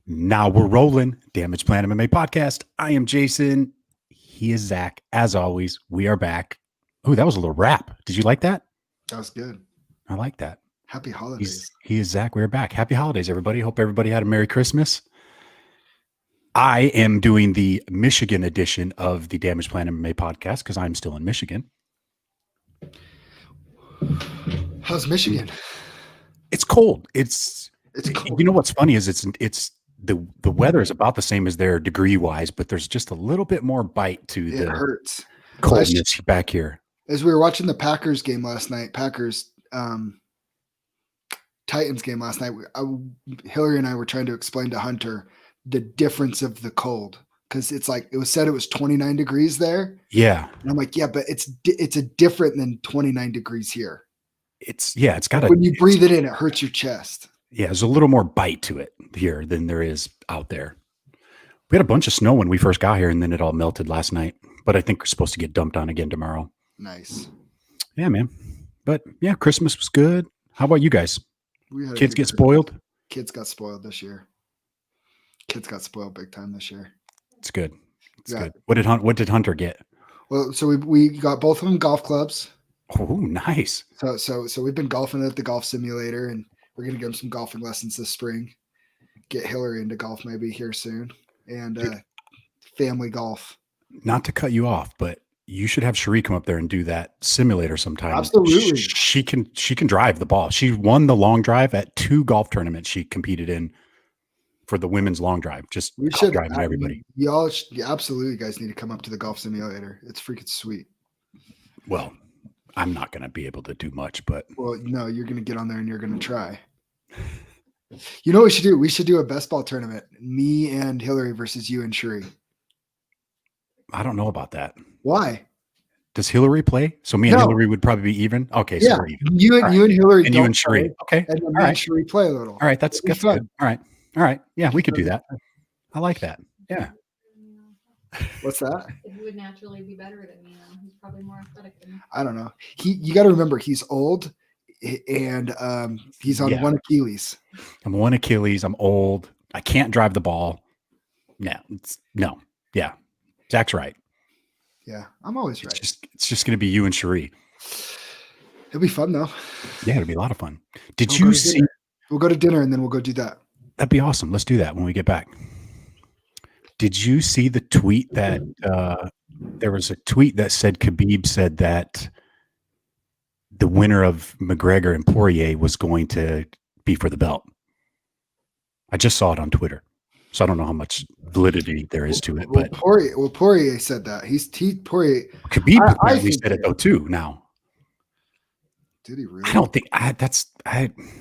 Now we're rolling. Damage Plan MMA podcast. I am Jason. He is Zach. As always, we are back. Oh, that was a little rap. Did you like that? That was good. I like that. Happy holidays. He is Zach. We're back. Happy holidays, everybody. Hope everybody had a Merry Christmas. I am doing the Michigan edition of the Damage Plan MMA podcast because I'm still in Michigan. How's Michigan? It's cold. It's cold. You know what's funny is it's the weather is about the same as there degree wise, but there's just a little bit more bite to It hurts. coldness back here. As we were watching the Packers game last night, Titans game last night, Hillary and I were trying to explain to Hunter the difference of the cold because it's like it was said it was 29 degrees there. Yeah, and I'm like, yeah, but it's a different than 29 degrees here. It's got when you breathe it in, it hurts your chest. Yeah, there's a little more bite to it here than there is out there. We had a bunch of snow when we first got here, and then it all melted last night. But I think we're supposed to get dumped on again tomorrow. Nice. Yeah, man. But yeah, Christmas was good. How about you guys? Kids get spoiled? Kids got spoiled this year. Kids got spoiled big time this year. It's good. It's good. What did Hunter get? Well, so we got both of them golf clubs. Oh, nice. So we've been golfing at the golf simulator, and we're gonna give him some golfing lessons this spring. Get Hillary into golf maybe here soon, and family golf. Not to cut you off, but you should have Cherie come up there and do that simulator sometime. Absolutely. She can drive the ball. She won the long drive at 2 golf tournaments she competed in for the women's long drive. We should drive everybody. Y'all absolutely, you guys need to come up to the golf simulator. It's freaking sweet. Well, I'm not going to be able to do much, but no, you're going to get on there and you're going to try. You know what we should do? We should do a best ball tournament. Me and Hillary versus you and Cherie. I don't know about that. Why? Does Hillary play? So me and Hillary would probably be even. Okay, yeah. So we're even. You and Hillary and you and Cherie. Okay, and then me and Cherie play a little. All right, that's good. All right. Yeah, we could do that. I like that. Yeah. What's that? He would naturally be better than me. He's probably more athletic than me. I don't know. You got to remember he's old, and he's on one Achilles. I'm one Achilles. I'm old. I can't drive the ball. No. Yeah, Zach's right. Yeah, I'm always right. It's just going to be you and Cherie. It'll be fun though. Yeah, it'll be a lot of fun. Did you see? We'll go to dinner and then we'll go do that. That'd be awesome. Let's do that when we get back. Did you see the tweet that there was a tweet that said Khabib said that the winner of McGregor and Poirier was going to be for the belt? I just saw it on Twitter, so I don't know how much validity there is to it. But Poirier said that Poirier. Khabib apparently said it though too. Now, did he really? I don't think I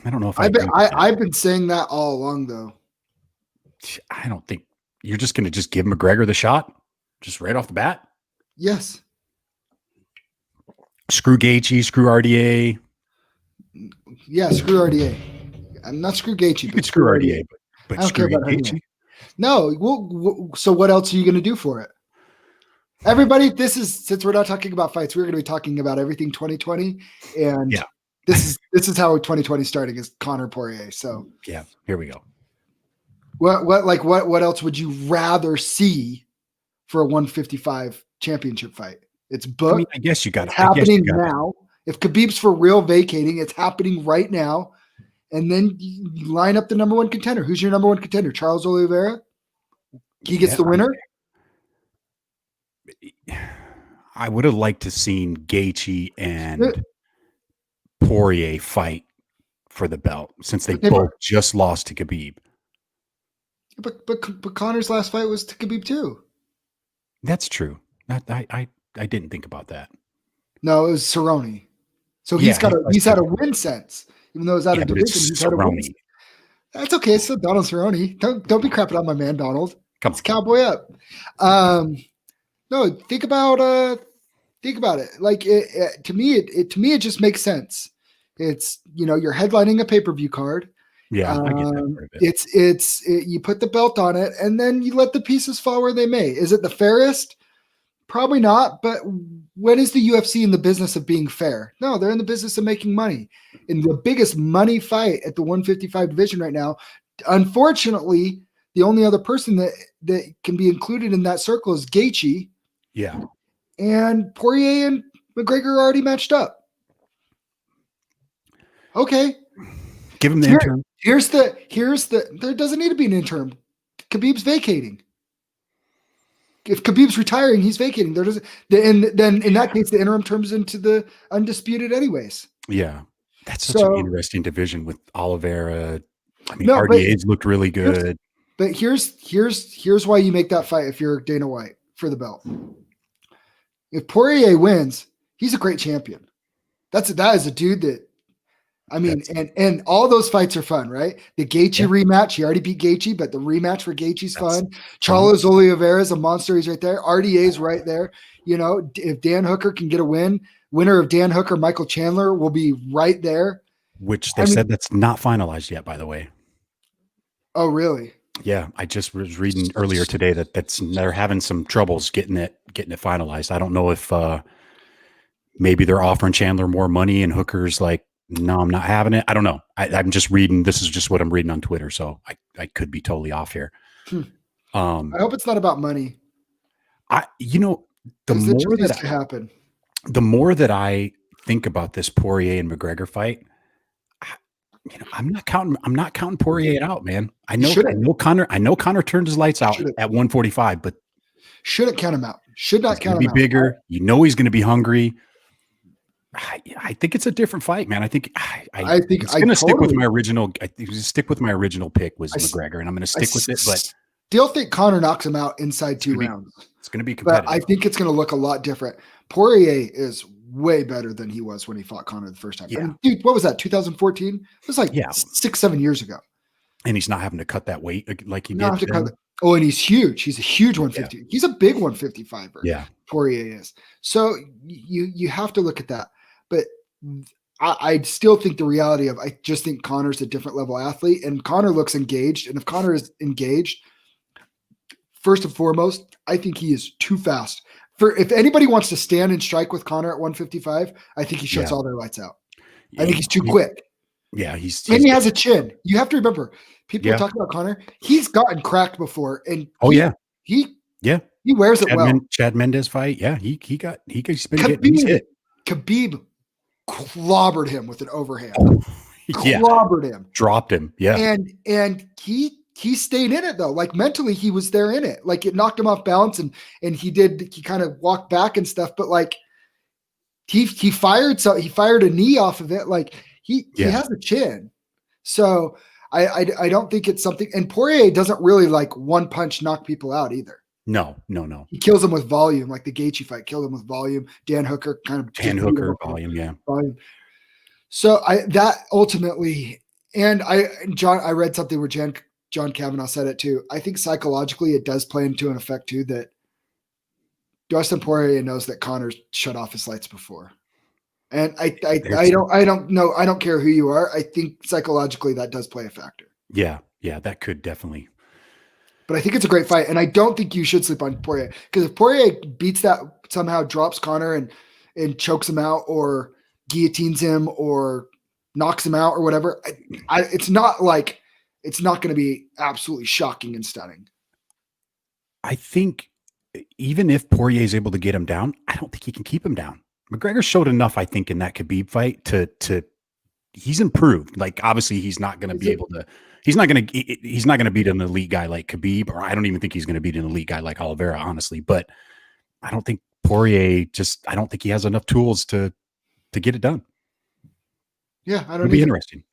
don't know if I've been saying that all along though. I don't think. You're just going to just give McGregor the shot, just right off the bat? Yes. Screw Gaethje, screw RDA. Yeah, screw RDA. I'm not screw Gaethje. You could screw RDA, but screw Gaethje. No. So what else are you going to do for it? Everybody, since we're not talking about fights, we're going to be talking about everything 2020, and this is how 2020 is starting is Conor Poirier. So yeah, here we go. What else would you rather see for a 155 championship fight? It's booked. I guess you got it. Happening now. If Khabib's for real vacating, it's happening right now. And then you line up the number one contender. Who's your number one contender? Charles Oliveira? He gets the winner? I would have liked to seen Gaethje and Poirier fight for the belt since they both just lost to Khabib. But Conor's last fight was to Khabib too. That's true. I didn't think about that. No, it was Cerrone. So he's had a win sense, even though it's out of division. He's had a win. That's okay. It's still Donald Cerrone. Don't be crapping on my man Donald. Come on, cowboy up. No, think about it. Like to me, it just makes sense. It's you're headlining a pay-per-view card. Yeah, I get that. You put the belt on it, and then you let the pieces fall where they may. Is it the fairest? Probably not. But when is the UFC in the business of being fair? No, they're in the business of making money. In the biggest money fight at the 155 division right now, unfortunately, the only other person that can be included in that circle is Gaethje. Yeah. And Poirier and McGregor are already matched up. Okay. Give him the interim. Here's the there doesn't need to be an interim. Khabib's vacating. If Khabib's retiring, he's vacating. There doesn't, and then in that case, the interim turns into the undisputed anyways. Yeah. That's such an interesting division with Oliveira. I mean, RDA's looked really good. But here's why you make that fight if you're Dana White for the belt. If Poirier wins, he's a great champion. That is a dude that, I mean, and all those fights are fun, right? The Gaethje rematch, he already beat Gaethje, but the rematch for Gaethje's fun. Charles Oliveira is a monster. He's right there. RDA's right there. You know, if Dan Hooker can get a winner of Dan Hooker, Michael Chandler will be right there. Which they said that's not finalized yet, by the way. Oh, really? Yeah, I just was reading earlier today that they're having some troubles getting it finalized. I don't know if maybe they're offering Chandler more money and Hooker's like, no, I'm not having it. I don't know. I'm just reading. This is just what I'm reading on Twitter, so I could be totally off here. I hope it's not about money. The more that I think about this Poirier and McGregor fight, I'm not counting Poirier out, man. I know Connor turned his lights out at 145, but shouldn't count him out. Should not count him out. Be bigger. You know he's going to be hungry. I think it's a different fight, man. I think I'm going to stick with my original. Stick with my original pick was McGregor, and I'm going to stick with it. But still think Connor knocks him out inside 2 rounds. It's going to be competitive. But I think it's going to look a lot different. Poirier is way better than he was when he fought Connor the first time. Yeah. I mean, dude, what was that? 2014? It was like 6-7 years ago. And he's not having to cut that weight like he did. And he's huge. He's a huge 150. Yeah. He's a big 155er. Yeah, Poirier is. So you have to look at that. But I still think the reality of I just think Connor's a different level athlete, and Connor looks engaged. And if Connor is engaged, first and foremost, I think he is too fast. If anybody wants to stand and strike with Connor at 155, I think he shuts all their lights out. I think he's too quick. Yeah, and he has a chin. You have to remember, people are talking about Connor. He's gotten cracked before, and he wears it well. Chad Mendes fight, he's been he's hit. Khabib clobbered him with an overhand. Clobbered him. Dropped him. Yeah. And he stayed in it though. Like mentally he was there in it. Like it knocked him off balance and he kind of walked back and stuff, but like he fired a knee off of it. Like he has a chin. So I don't think it's something, and Poirier doesn't really like one punch knock people out either. No. He kills them with volume, like the Gaethje fight killed him with volume. Dan Hooker volume, yeah. Volume. So that ultimately, and I read something where John Kavanaugh said it too. I think psychologically it does play into an effect too that Dustin Poirier knows that Connor's shut off his lights before. And I don't know. I don't care who you are. I think psychologically that does play a factor. Yeah, that could definitely. But I think it's a great fight, and I don't think you should sleep on Poirier, because if Poirier beats that, somehow drops Connor and chokes him out or guillotines him or knocks him out or whatever, it's not going to be absolutely shocking and stunning. I think even if Poirier is able to get him down, I don't think he can keep him down. McGregor showed enough, I think, in that Khabib fight to he's improved. Like obviously he's not going to be able to. He's not going to beat an elite guy like Khabib, or I don't even think he's going to beat an elite guy like Oliveira, honestly. But I don't think Poirier I don't think he has enough tools to get it done. Yeah, I don't. It'll be interesting.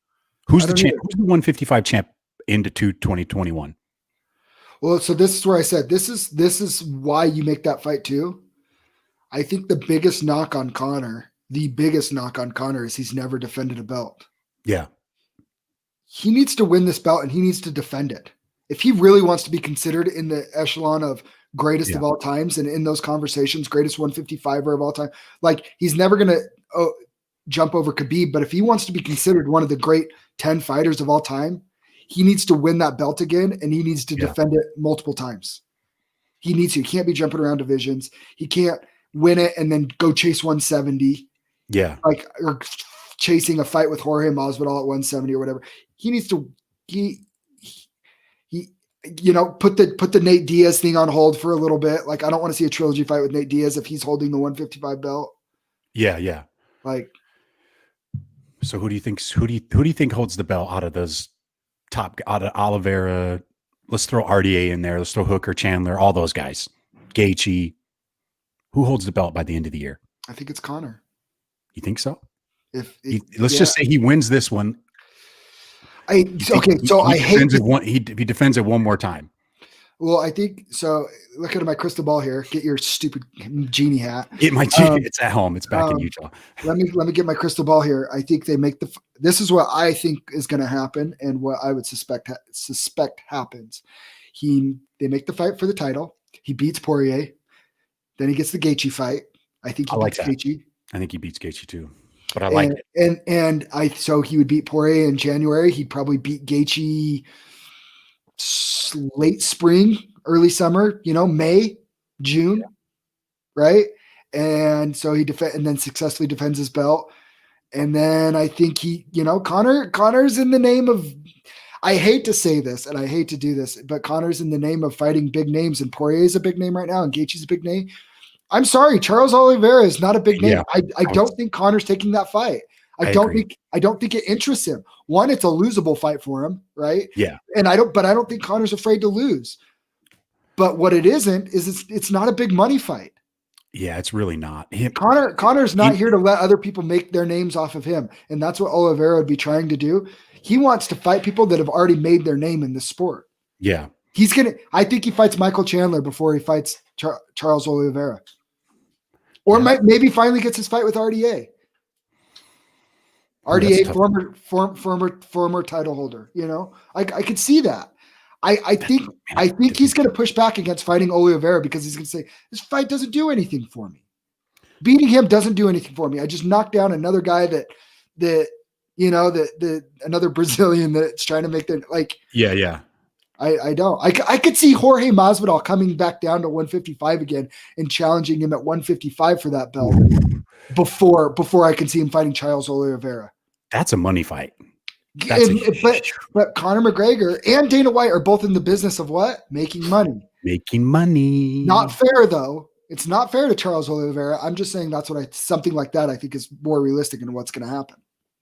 Who's the champ? Who's the 155 champ into 2021? Well, so this is where I said this is why you make that fight too. I think the biggest knock on Connor is he's never defended a belt. Yeah. He needs to win this belt and he needs to defend it. If he really wants to be considered in the echelon of greatest of all times and in those conversations, greatest 155er of all time, like he's never going to jump over Khabib. But if he wants to be considered one of the great 10 fighters of all time, he needs to win that belt again and he needs to defend it multiple times. He needs to. He can't be jumping around divisions. He can't win it and then go chase 170. Yeah. Like, or chasing a fight with Jorge Masvidal at 170 or whatever. He needs to, put the Nate Diaz thing on hold for a little bit. Like, I don't want to see a trilogy fight with Nate Diaz if he's holding the 155 belt. Yeah. Like, so who do you think holds the belt out of those out of Oliveira? Let's throw RDA in there. Let's throw Hooker, Chandler, all those guys. Gaethje. Who holds the belt by the end of the year? I think it's Conor. You think so? Let's just say he wins this one. He defends it one more time. Well, I think so. Look at my crystal ball here. Get your stupid genie hat. Get my genie. It's at home. It's back in Utah. Let me get my crystal ball here. I think they make this is what I think is going to happen, and what I would suspect happens. They make the fight for the title. He beats Poirier. Then he gets the Gaethje fight. I think he beats Gaethje. I think he beats Gaethje too. But I like it. So he would beat Poirier in January. He'd probably beat Gaethje late spring, early summer, May, June, right? And so he and then successfully defends his belt. And then I think Conor's in the name of, I hate to say this and I hate to do this, but Conor's in the name of fighting big names, and Poirier is a big name right now, and Gaethje's a big name. I'm sorry, Charles Oliveira is not a big name. Yeah, I don't think Conor's taking that fight. I don't think it interests him. One, it's a losable fight for him, right? Yeah. And I don't think Conor's afraid to lose. But what it isn't is it's not a big money fight. Yeah, it's really not. Conor's not here to let other people make their names off of him. And that's what Oliveira would be trying to do. He wants to fight people that have already made their name in the sport. Yeah. I think he fights Michael Chandler before he fights Charles Oliveira. Or maybe finally gets his fight with RDA. RDA, former title holder. I could see that. I think he's going to push back against fighting Oliveira because he's going to say, this fight doesn't do anything for me. Beating him doesn't do anything for me. I just knocked down another guy that another Brazilian that's trying to make their Yeah. I don't. I could see Jorge Masvidal coming back down to 155 again and challenging him at 155 for that belt before I can see him fighting Charles Oliveira. That's a money fight. But Conor McGregor and Dana White are both in the business of what? Making money. Making money. Not fair though. It's not fair to Charles Oliveira. I'm just saying something like that I think is more realistic in what's going to happen.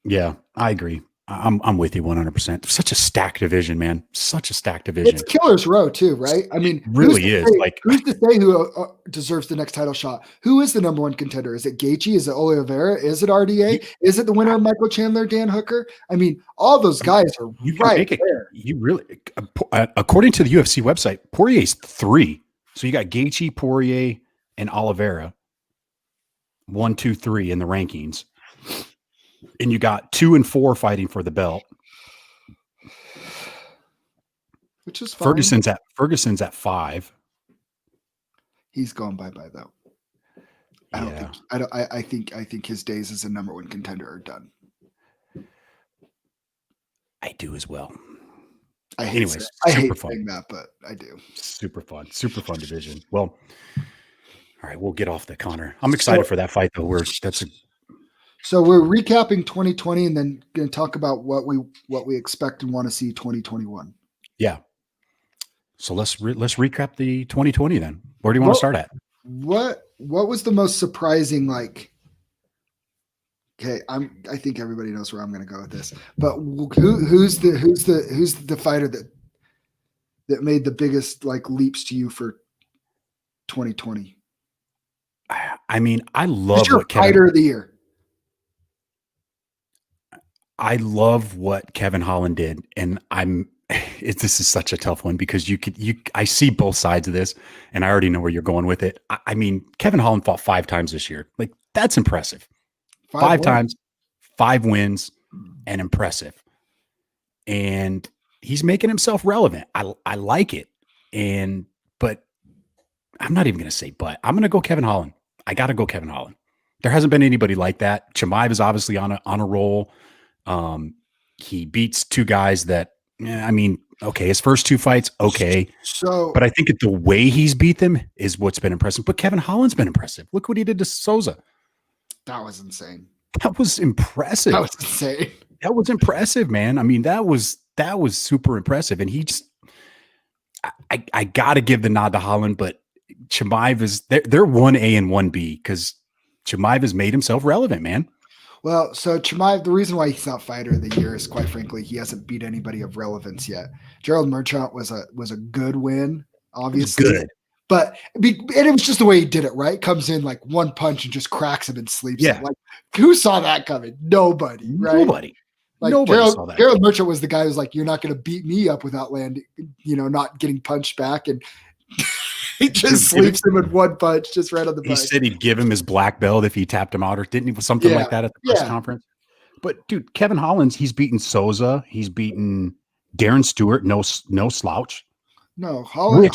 Yeah, I agree. I'm with you 100%. Such a stacked division, man. Such a stacked division. It's killer's row too, right? I mean, it really is. Who's to say who deserves the next title shot? Who is the number one contender? Is it Gaethje? Is it Oliveira? Is it RDA? Is it the winner of Michael Chandler, Dan Hooker? I mean, all those guys are right there. You really, according to the UFC website, Poirier's 3. So you got Gaethje, Poirier, and Oliveira. 1, 2, 3 in the rankings. And you got 2 and 4 fighting for the belt, which is fine. Ferguson's at 5. He's going bye-bye though. I think his days as a number one contender are done. I do as well. I hate saying that, but I do. Super fun division. Well, all right, we'll get off the Conor. I'm excited for that fight though. So we're recapping 2020 and then going to talk about what we expect and want to see 2021. Yeah. So let's recap the 2020 then. Where do you want to start at? What was the most surprising? Okay, I think everybody knows where I'm going to go with this. But who's the fighter that made the biggest leaps to you for 2020? I mean, I love your fighter of the year. I love what Kevin Holland did, and this is such a tough one because I see both sides of this, and I already know where you're going with it. I mean, Kevin Holland fought 5 times this year. That's impressive. 5 times, 5 wins, and impressive. And he's making himself relevant. I like it. But I'm not even going to say but. I'm going to go Kevin Holland. I got to go Kevin Holland. There hasn't been anybody like that. Chimaev is obviously on a roll. He beats 2 guys that, okay, his first 2 fights, okay. But I think the way he's beat them is what's been impressive. But Kevin Holland's been impressive. Look what he did to Souza. That was insane. That was impressive. That was insane. That was impressive, man. I mean, that was super impressive. And I got to give the nod to Holland, but Chimaev is they're 1A and 1B because Chimaev has made himself relevant, man. Well, so Chimaev, the reason why he's not fighter of the year is quite frankly he hasn't beat anybody of relevance yet. Gerald Merchant was a good win, obviously. Good. But and it was just the way he did it, right? Comes in like one punch and just cracks him and sleeps him. Like, who saw that coming? Nobody, right? Nobody. Like Nobody saw that. Gerald Merchant was the guy who's like, you're not going to beat me up without landing, not getting punched back. And he just sleeps him in one punch, just right on the punch. He said he'd give him his black belt if he tapped him out, or didn't he? Something like that at the press conference. But dude, Kevin Holland, he's beaten Souza. He's beaten Darren Stewart. No slouch. No, Holland.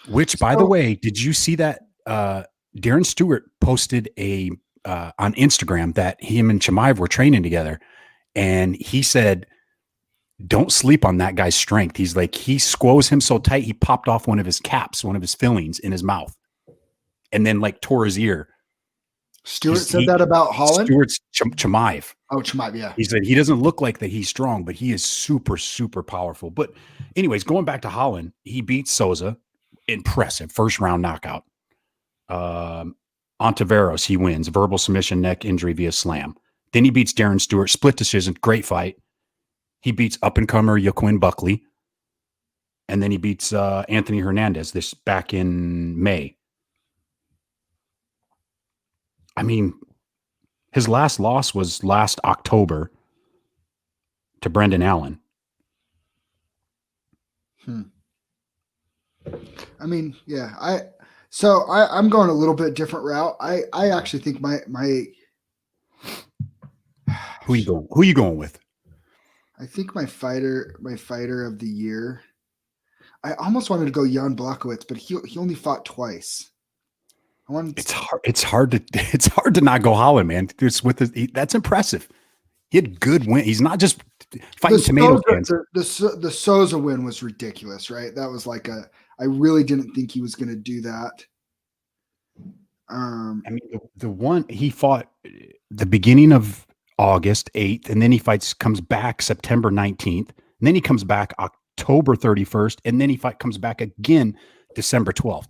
Which, by the way, did you see that Darren Stewart posted on Instagram that him and Chimaev were training together, and he said, "Don't sleep on that guy's strength." He's like, he squoze him so tight he popped off one of his caps, one of his fillings in his mouth, and then like tore his ear. Stewart said that about Holland. Stewart's Chimaev. Oh, Chimaev, yeah. He said he doesn't look like that he's strong, but he is super, super powerful. But anyways, going back to Holland, he beats Souza. Impressive first round knockout. Ontiveros, he wins verbal submission, neck injury via slam. Then he beats Darren Stewart, split decision, great fight. He beats up and comer Joaquin Buckley, and then he beats Anthony Hernandez this back in May. I mean, his last loss was last October to Brendan Allen. I mean, yeah, I'm going a little bit different route. I actually think my who you going with? I think my fighter of the year. I almost wanted to go Jan Blachowicz, but he only fought twice. It's hard to not go Holland, man. That's impressive. He had good win. He's not just fighting tomato cans. The Souza win was ridiculous, right? That was like I really didn't think he was going to do that. I mean, the one he fought the beginning of August 8th, and then he comes back September 19th, and then he comes back October 31st, and then he comes back again December 12th.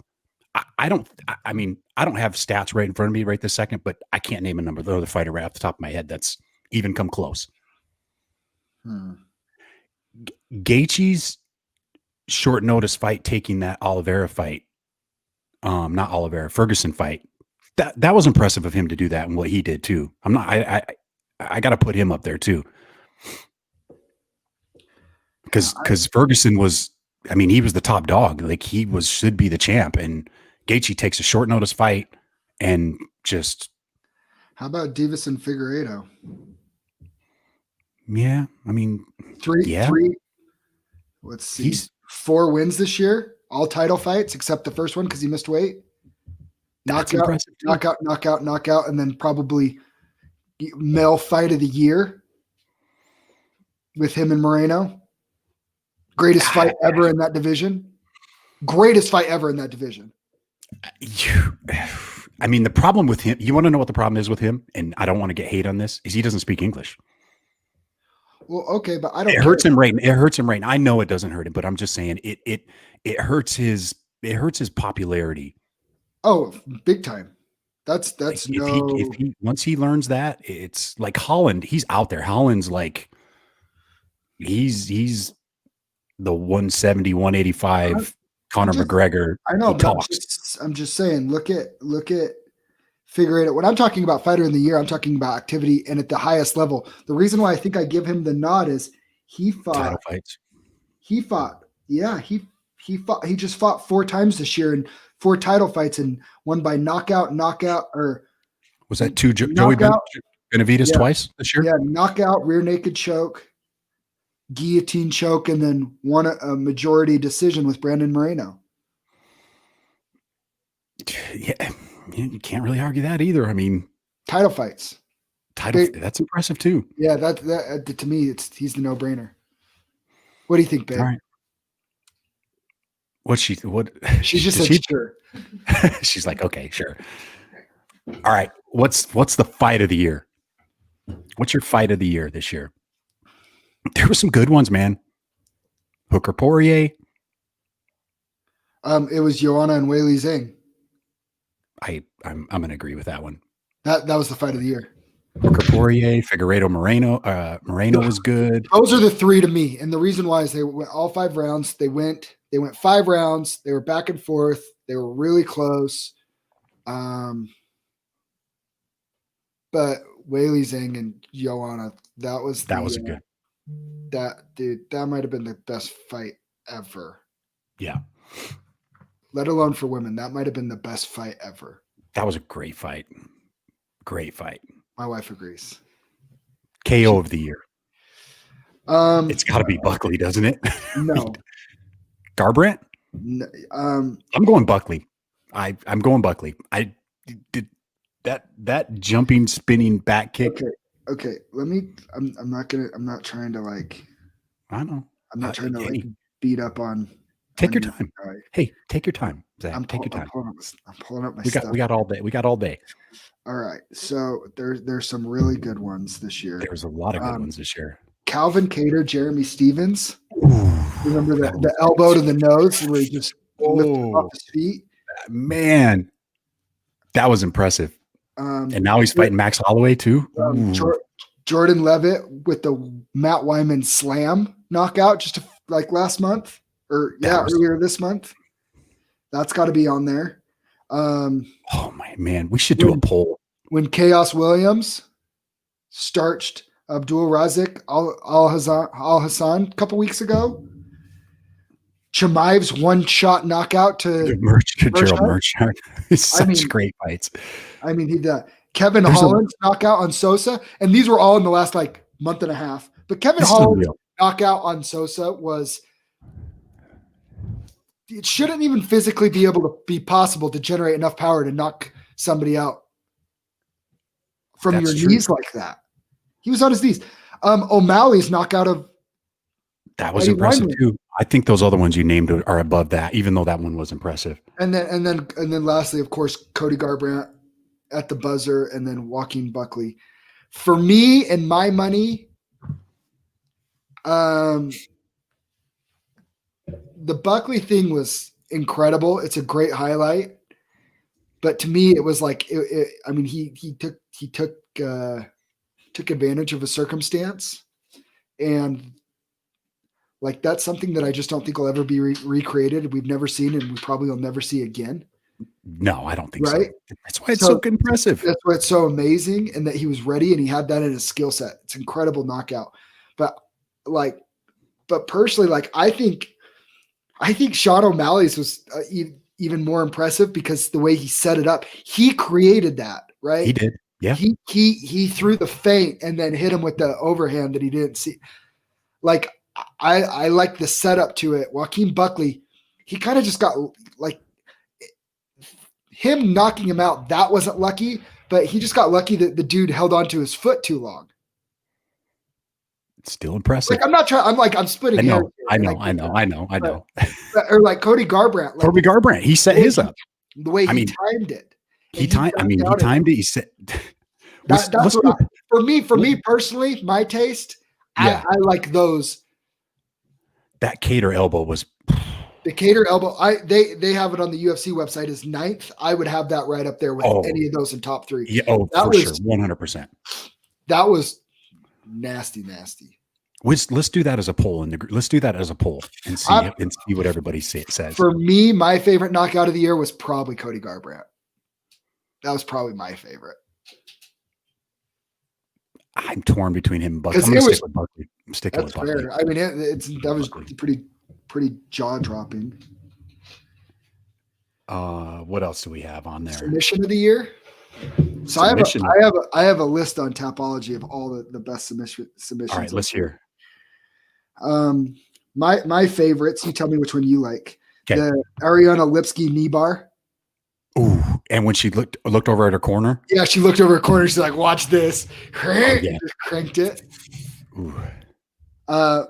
I don't have stats right in front of me right this second, but I can't name a number. The other fighter right off the top of my head that's even come close. Gaethje's short notice fight, taking that Ferguson fight. That was impressive of him to do that and what he did too. I got to put him up there too. Because Ferguson was, I mean, he was the top dog. Like should be the champ, and Gaethje takes a short notice fight and just. How about Davis and Figueiredo? Yeah, I mean, three. Let's see. He's 4 wins this year, all title fights except the first one because he missed weight. Knockout, and then probably male fight of the year with him and Moreno. Greatest fight ever in that division. I mean, the problem with him, you want to know what the problem is with him? And I don't want to get hate on this, is he doesn't speak English. Well, okay, but I don't. It hurts him right. It hurts him right. I know it doesn't hurt him, but I'm just saying it hurts his popularity. Oh, big time. That's if he once he learns that, it's like Holland. He's out there. Holland's like he's the 170, 185 Conor McGregor. I know. I'm just saying. Look at Figueiredo. When I'm talking about fighter of the year, I'm talking about activity and at the highest level. The reason why I think I give him the nod is he fought title fights. He fought. Yeah, he fought. He just fought 4 times this year in 4 title fights and won by knockout, or was that 2 Joey Benavidez twice this year? Yeah, knockout, rear naked choke, guillotine choke, and then won a majority decision with Brandon Moreno. Yeah, you can't really argue that either. I mean, title fights. That's impressive too. Yeah, that to me, he's the no-brainer. What do you think, babe? All right. What she just said sure. She's like, okay, sure. All right. What's the fight of the year? What's your fight of the year this year? There were some good ones, man. Hooker Poirier, It was Joanna and Weili Zhang. I'm going to agree with that one. That was the fight of the year. Booker Poirier, Figueiredo Moreno was good. Those are the three to me, and the reason why is they went all 5 rounds. They went 5 rounds. They were back and forth. They were really close. But Weili Zhang and Joanna, that was a good. That might have been the best fight ever. Yeah. Let alone for women, that might have been the best fight ever. That was a great fight. Great fight. My wife agrees. KO of the year. It's got to be Buckley, doesn't it? No. Garbrandt? No, I'm going Buckley. I'm going Buckley. I did that jumping, spinning back kick. Okay. I'm not trying to like. I know. I'm not trying to like beat up on. Take your time. Hey, take your time, Zach. Take your time. I'm pulling up my stuff. We got all day. We got all day. All right. So there's some really good ones this year. There's a lot of good ones this year. Calvin Kattar, Jeremy Stevens. Ooh, remember the elbow to the nose where he just lifted off his feet? Man, that was impressive. And now he's fighting Max Holloway too. Jordan Levitt with the Matt Wyman slam knockout just like last month earlier this month. That's got to be on there. Oh my man, we should do a poll. When Chaos Williams starched Abdul Razik Al Hassan a couple weeks ago. Chimaev's one-shot knockout to Gerald Merchant. It's such great fights. I mean, he did Kevin Holland's knockout on Sosa, and these were all in the last like month and a half. But Kevin Holland's knockout on Sosa was. It shouldn't even physically be able to be possible to generate enough power to knock somebody out from your knees like that. He was on his knees. O'Malley's knockout of that was impressive too. I think those other ones you named are above that, even though that one was impressive. And then lastly, of course, Cody Garbrandt at the buzzer, and then Joaquin Buckley. For me and my money, the Buckley thing was incredible. It's a great highlight, but to me, it was like, he took advantage of a circumstance, and like that's something that I just don't think will ever be recreated. We've never seen, and we probably will never see again. No, I don't think so. Right? That's why it's so impressive. That's why it's so amazing, and that he was ready and he had that in his skill set. It's incredible knockout. But personally, like I think Sean O'Malley's was even more impressive because the way he set it up, he created that, right? He did. Yeah. He threw the feint and then hit him with the overhand that he didn't see. Like I like the setup to it. Joaquin Buckley, he kind of just got like him knocking him out. That wasn't lucky, but he just got lucky that the dude held onto his foot too long. It's still impressive. Like I'm splitting hairs. I know. Or like Cody Garbrandt. Like, Cody Garbrandt, he set his up. The way he timed it. He timed it. He said, for me personally, my taste, I like those. That Kattar elbow was the Kattar elbow. They have it on the UFC website as 9th. I would have that right up there with any of those in top 3. Yeah, for sure, 100%. That was nasty. Let's do that as a poll, let's do that as a poll and see what everybody says. For me, my favorite knockout of the year was probably Cody Garbrandt. That was probably my favorite. I'm torn between him and Buckley. I'm going to stick with Buckley. I'm sticking with Buckley. I mean, that was pretty jaw dropping. What else do we have on there? Submission of the year. So I have a list on Tapology of all the best submissions. All right, let's hear. My favorites. You tell me which one you like. Okay. The Ariana Lipsky knee bar. Ooh, and when she looked over at her corner. Yeah, she looked over her corner. She's like, "Watch this!" Just cranked it. Ooh.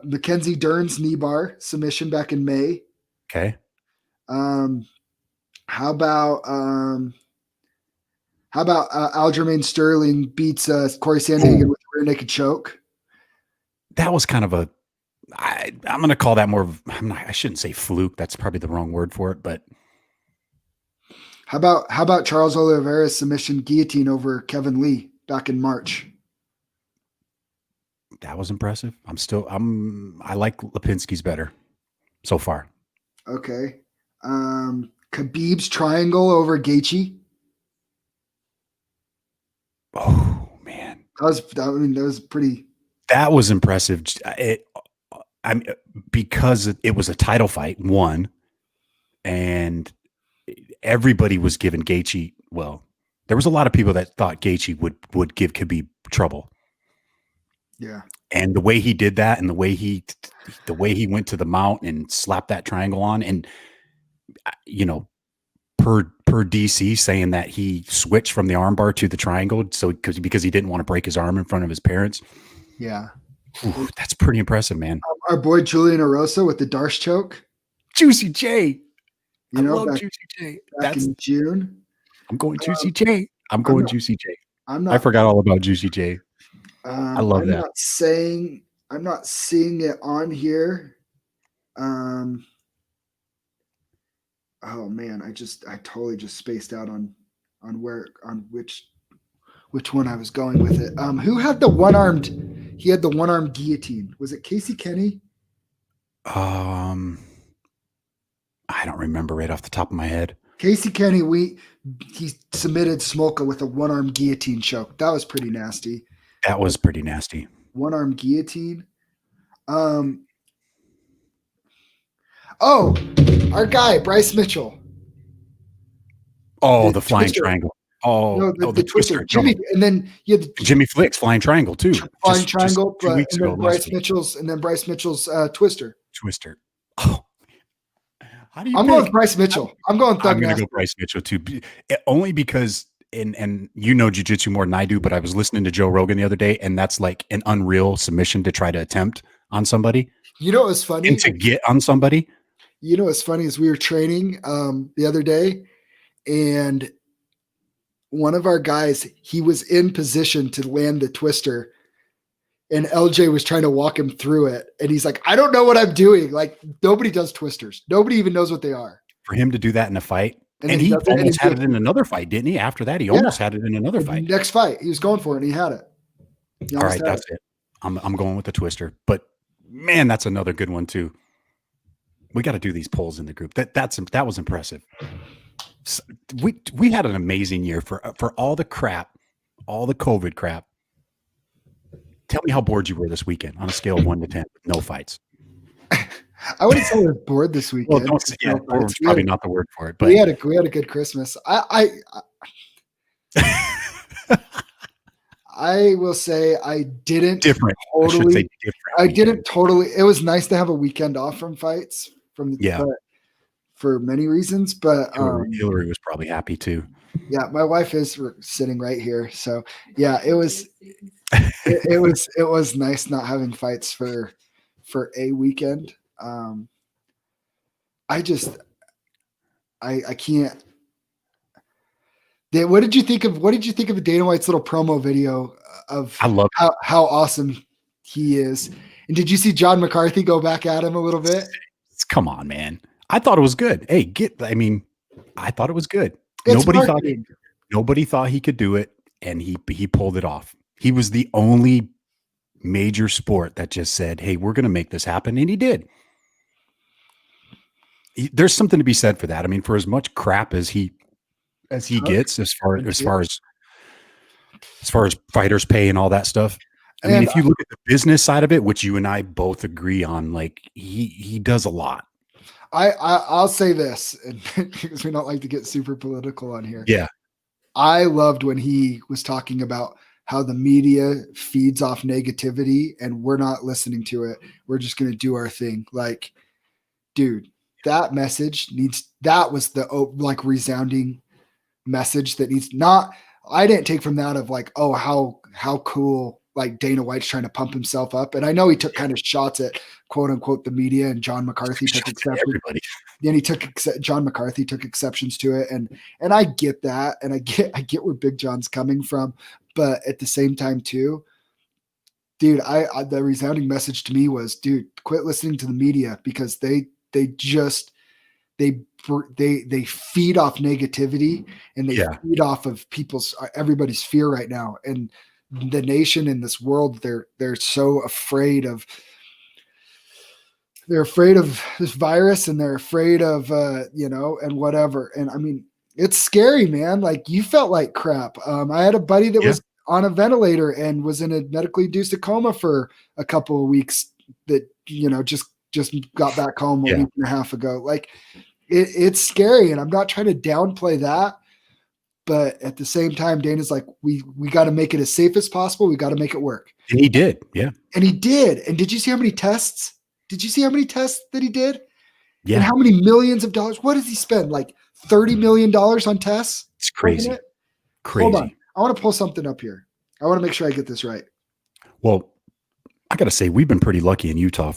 Mackenzie Dern's knee bar submission back in May. Okay. How about Aljamain Sterling beats Corey Sandhagen with a rear naked choke? That was kind of a I'm going to call that more of, I shouldn't say fluke. That's probably the wrong word for it, but How about Charles Oliveira's submission guillotine over Kevin Lee back in March? that was impressive. I like Lipinski's better so far. Okay. Khabib's triangle over Gaethje. Oh man, that was pretty. that was impressive. Because it was a title fight, one, and everybody was giving Gaethje. Well, there was a lot of people that thought Gaethje would give Khabib trouble. Yeah. And the way he did that, and the way he went to the mount and slapped that triangle on, and per DC saying that he switched from the armbar to the triangle, so because he didn't want to break his arm in front of his parents. Yeah. Ooh, that's pretty impressive, man. Our boy Julian Erosa with the Darce choke. Juicy J. I love Juicy J. Back in June. I'm going Juicy J. I'm going Juicy J. I forgot all about Juicy J. I love that. I'm not seeing it on here. Oh man, I totally just spaced out on which one I was going with it. Who had the one-armed? He had the one-armed guillotine. Was it Casey Kenny? I don't remember right off the top of my head. Casey Kenny, he submitted Smolka with a one-armed guillotine choke. That was pretty nasty. That was pretty nasty. One-armed guillotine. Our guy Bryce Mitchell. Oh, the flying triangle. Oh, no, the twister. Jimmy, and then you had Jimmy Flick's flying triangle too. Flying triangle, just 2 weeks ago. Bryce Mitchell's twister. Twister. Oh, how do you? I'm going with Bryce Mitchell. I'm going to go Bryce Mitchell too, only because and you know jiu-jitsu more than I do, but I was listening to Joe Rogan the other day, and that's like an unreal submission to try to attempt on somebody. You know what's funny? And to get on somebody. You know what's funny is we were training the other day, and one of our guys, he was in position to land the twister, and LJ was trying to walk him through it. And he's like, I don't know what I'm doing. Like, nobody does twisters. Nobody even knows what they are. For him to do that in a fight. And he almost had it in another fight, didn't he? After that, he almost had it in another fight. Next fight, he was going for it, and he had it. All right, that's it. I'm going with the twister. But, man, that's another good one, too. We got to do these polls in the group. That was impressive. We had an amazing year for all the crap, all the COVID crap. Tell me how bored you were this weekend on a scale of 1 to 10. No fights. I wouldn't say we're bored this weekend. Well, probably not the word for it. But we had a good Christmas. I will say I didn't different. Totally. I didn't totally. It was nice to have a weekend off from fights. For many reasons, but Hillary was probably happy too. Yeah, my wife is sitting right here, so yeah, it was it was nice not having fights for a weekend. I can't. What did you think of Dana White's little promo video of how awesome he is? And did you see John McCarthy go back at him a little bit? Come on, man. I thought it was good. Hey, I thought it was good. Nobody thought he could do it, and he pulled it off. He was the only major sport that just said, "Hey, we're going to make this happen," and he did. There's something to be said for that. I mean, for as much crap as he gets, as far as fighters pay and all that stuff. I mean, if you look at the business side of it, which you and I both agree on, like he does a lot. I'll say this, because we don't like to get super political on here. Yeah. I loved when he was talking about how the media feeds off negativity and we're not listening to it. We're just going to do our thing. Like, dude, that message that was the like resounding message that needs not, I didn't take from that of like, oh, how cool, like Dana White's trying to pump himself up. And I know he took kind of shots at quote unquote the media, and John McCarthy took exceptions. Then John McCarthy took exceptions to it. And I get that. And I get where Big John's coming from. But at the same time too, dude, the resounding message to me was, dude, quit listening to the media because they feed off negativity and they feed off of everybody's fear right now. And the nation in this world, they're so afraid of this virus, and they're afraid of and whatever. And I mean, it's scary, man. Like, you felt like crap. I had a buddy that was on a ventilator and was in a medically induced coma for a couple of weeks that just got back home a week and a half ago. Like, it's scary, and I'm not trying to downplay that. But at the same time, Dana's like, we got to make it as safe as possible. We got to make it work. And he did. Yeah. And he did. And did you see how many tests? Did you see how many tests that he did? Yeah. And how many millions of dollars? What does he spend? Like $30 million on tests? It's crazy. Crazy. Hold on. I want to pull something up here. I want to make sure I get this right. Well, I got to say, we've been pretty lucky in Utah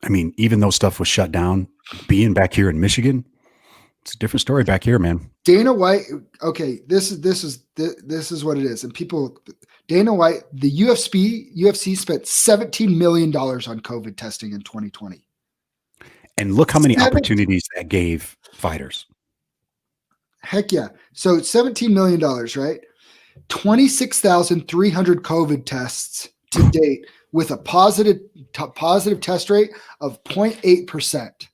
even though stuff was shut down, being back here in Michigan, it's a different story back here, man. Dana White. Okay. This is what it is. And Dana White, the UFC spent $17 million on COVID testing in 2020. And look how many opportunities that gave fighters. Heck yeah. So $17 million, right? 26,300 COVID tests to date with a positive test rate of 0.8%.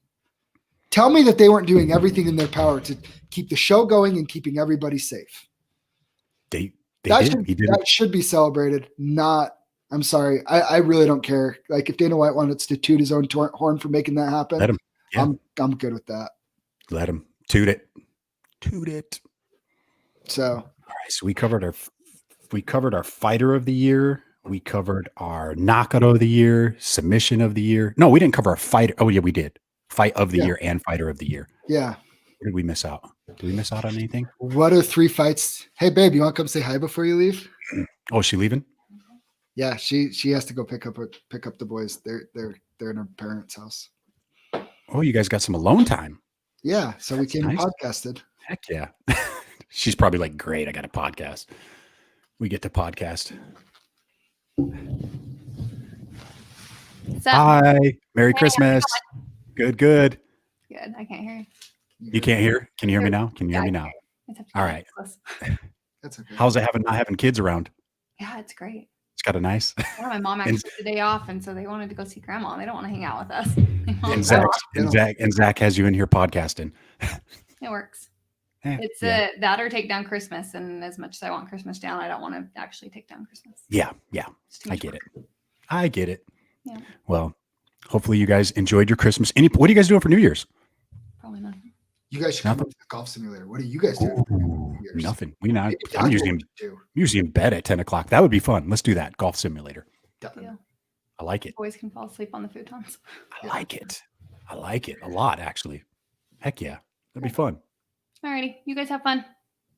Tell me that they weren't doing everything in their power to keep the show going and keeping everybody safe. That should be celebrated. I'm sorry. I really don't care. Like, if Dana White wanted to toot his own horn for making that happen, let him. Yeah. I'm good with that. Let him toot it. Toot it. So, all right. So we covered our fighter of the year. We covered our knockout of the year, submission of the year. No, we didn't cover our fighter. Oh yeah, we did. Fight of the year and fighter of the year. Yeah. What did we miss out? Did we miss out on anything? What are 3 fights? Hey babe, you want to come say hi before you leave? Oh, is she leaving? Yeah, she has to go pick up the boys. They're in her parents' house. Oh, you guys got some alone time. Yeah, so we came and podcasted. Heck yeah. She's probably like, great, I got a podcast. We get to podcast. Hi. Merry Christmas. Good. Good. I can't hear you. You can't hear? Can you hear me now? Can you hear me now? All right. That's okay. How's it not having kids around? Yeah, it's great. It's got a nice. Yeah, my mom actually took the day off, and so they wanted to go see grandma. They don't want to hang out with us. And Zach has you in here podcasting. It works. It's that or take down Christmas. And as much as I want Christmas down, I don't want to actually take down Christmas. Yeah. I get it. Yeah. Well, hopefully you guys enjoyed your Christmas. What are you guys doing for New Year's? Probably nothing. You guys should come to the golf simulator. What are you guys doing? Nothing. I'm usually in bed at 10 o'clock. That would be fun. Let's do that. Golf simulator. Yeah. I like it. Boys can fall asleep on the futons. I like it a lot, actually. Heck yeah. That'd be fun. Alrighty. You guys have fun.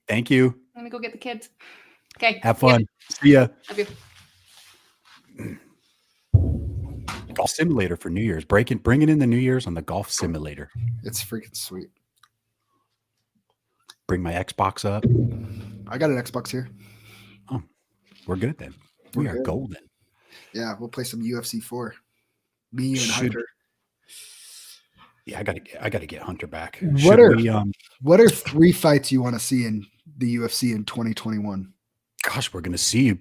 Thank you. I'm going to go get the kids. Okay. Have fun. See ya. Love you. Golf simulator for New Year's. Bringing in the New Year's on the golf simulator. It's freaking sweet. Bring my Xbox up. I got an Xbox here. Oh, we're good then. We are golden. Yeah, we'll play some UFC 4. Me and Hunter. Yeah, I gotta get Hunter back. What are 3 fights you want to see in the UFC in 2021? Gosh, we're gonna see.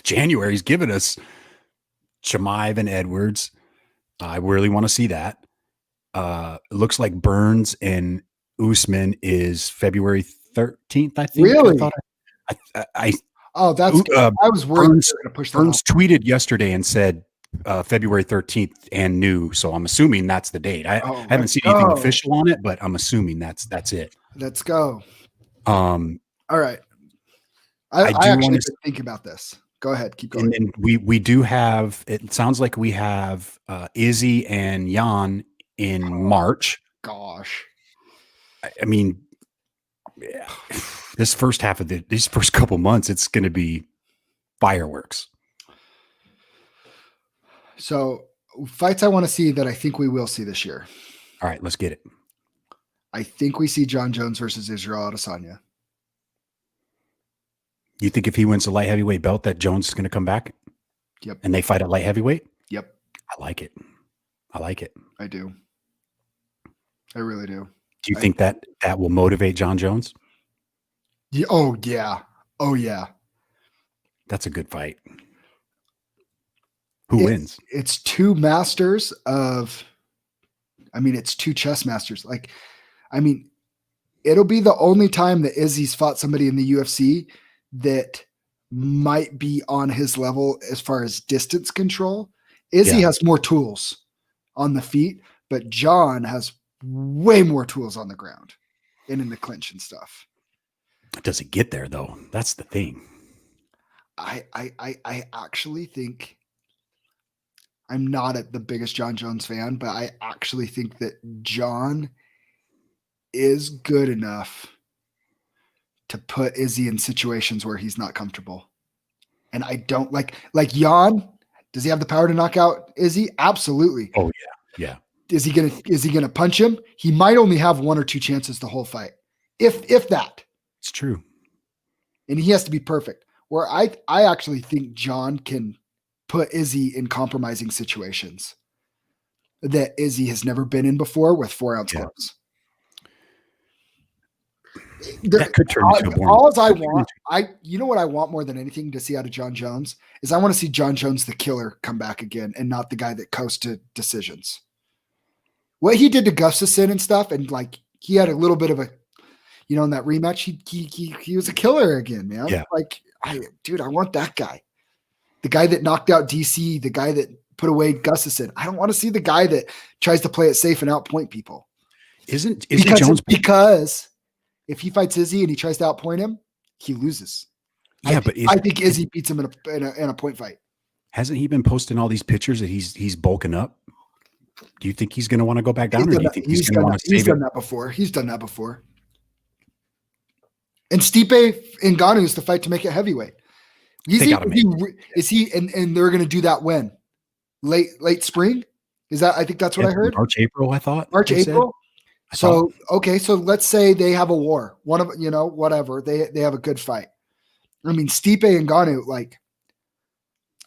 January's giving us Chimaev and Edwards. I really want to see that. It looks like Burns and Usman is February 13th, I think. Really? I was worried Burns, they were going to push that Burns tweeted yesterday and said February 13th and new. So I'm assuming that's the date. I haven't seen anything official on it, but I'm assuming that's it. Let's go. All right. I actually been thinking about this. Go ahead. Keep going. And we do have, it sounds like we have Izzy and Jan in March. Gosh. I mean, this first half of these first couple months, it's going to be fireworks. So fights I want to see that I think we will see this year. All right, let's get it. I think we see John Jones versus Israel Adesanya. You think if he wins the light heavyweight belt that Jones is going to come back? Yep. And they fight at light heavyweight? Yep. I like it. I like it. I do. I really do. Do you think that will motivate John Jones? Yeah, oh, yeah. Oh, yeah. That's a good fight. Who wins? It's two masters of, it's two chess masters. Like, it'll be the only time that Izzy's fought somebody in the UFC that might be on his level as far as distance control. Izzy has more tools on the feet, but John has way more tools on the ground and in the clinch and stuff. Does it get there though? That's the thing. I actually think, I'm not the biggest John Jones fan, but I actually think that John is good enough to put Izzy in situations where he's not comfortable. And I don't like Jan. Does he have the power to knock out Izzy? Absolutely. Oh yeah. Yeah. Is he gonna punch him? He might only have one or two chances the whole fight. If that. It's true. And he has to be perfect. Where I actually think John can put Izzy in compromising situations that Izzy has never been in before with 4-ounce gloves. That could turn into a boring. You know what I want more than anything to see out of John Jones is I want to see John Jones the killer come back again and not the guy that coasts to decisions. What he did to Gustafsson and stuff, and like he had a little bit of a, in that rematch, he was a killer again, man. Yeah. Like, I want that guy. The guy that knocked out DC, the guy that put away Gustafsson. I don't want to see the guy that tries to play it safe and outpoint people. Isn't Jones? Because if he fights Izzy and he tries to outpoint him, he loses. Yeah, I think Izzy beats him in a point fight. Hasn't he been posting all these pictures that he's bulking up? Do you think he's going to want to go back down, or do you think he's going to want to save it? He's done that before. He's done that before. And Stipe Ngannou is the fight to make it heavyweight. And they're going to do that when? Late spring? Is that? I think that's what I heard. March, April. I thought March, April. So let's say they have a war. One of whatever they have a good fight. Stipe Ngannou, like,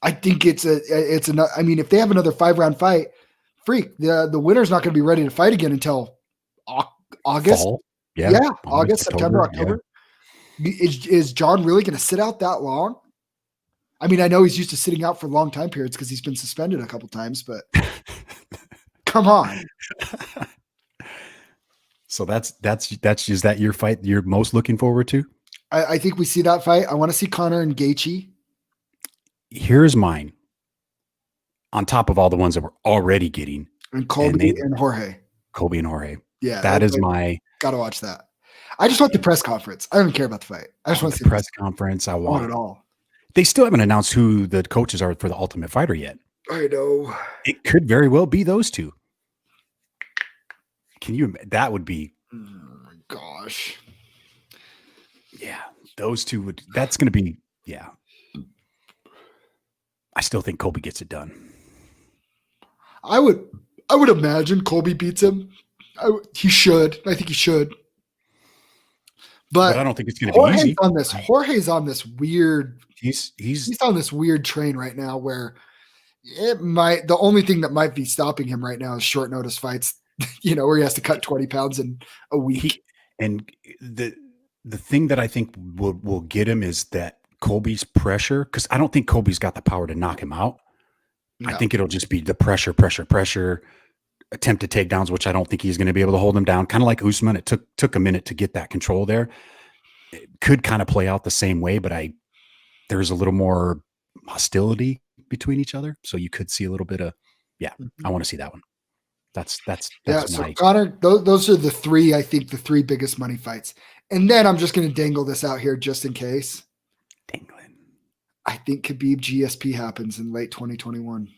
I think if they have another 5-round fight, the winner's not going to be ready to fight again until August. Fall. August, September, October. Yeah. Is John really going to sit out that long? I know he's used to sitting out for long time periods because he's been suspended a couple times, but come on. So is that your fight you're most looking forward to? I think we see that fight. I want to see Conor and Gaethje. Here's mine. On top of all the ones that we're already getting. And Colby and Jorge. Colby and Jorge. Yeah. That is my... Got to watch that. I just want the press conference. I don't even care about the fight. I just want the press conference. I want it all. They still haven't announced who the coaches are for the Ultimate Fighter yet. I know. It could very well be those two. That would be... Oh my gosh. Yeah. Those two that's going to be... Yeah. I still think Colby gets it done. I would imagine Colby beats him. He should. I think he should. But I don't think it's going to be easy. Jorge's on this weird. He's on this weird train right now where the only thing that might be stopping him right now is short notice fights. Where he has to cut 20 pounds in a week. And the thing that I think will get him is that Colby's pressure, because I don't think Colby's got the power to knock him out. No. I think it'll just be the pressure, attempted takedowns, which I don't think he's going to be able to hold him down. Kind of like Usman, it took a minute to get that control there. It could kind of play out the same way, but there's a little more hostility between each other, so you could see a little bit of I want to see that one. That's so Connor, those are the three. I think the three biggest money fights, and then I'm just going to dangle this out here just in case. Dangling. I think Khabib GSP happens in late 2021.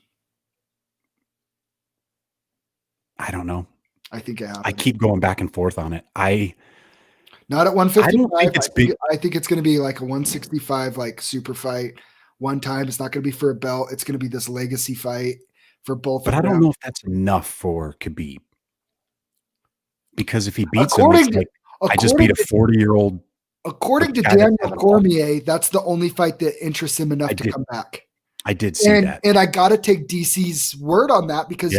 I don't know. I think it happens. I keep going back and forth on it. Not at 155. I don't think it's big. I think it's going to be like a 165, like super fight. One time, it's not going to be for a belt. It's going to be this legacy fight for both. But I don't know if that's enough for Khabib. Because if he beats him, it's like, I just beat a 40-year-old According to Daniel Cormier, that's the only fight that interests him enough to come back. I did see that. And I got to take DC's word on that because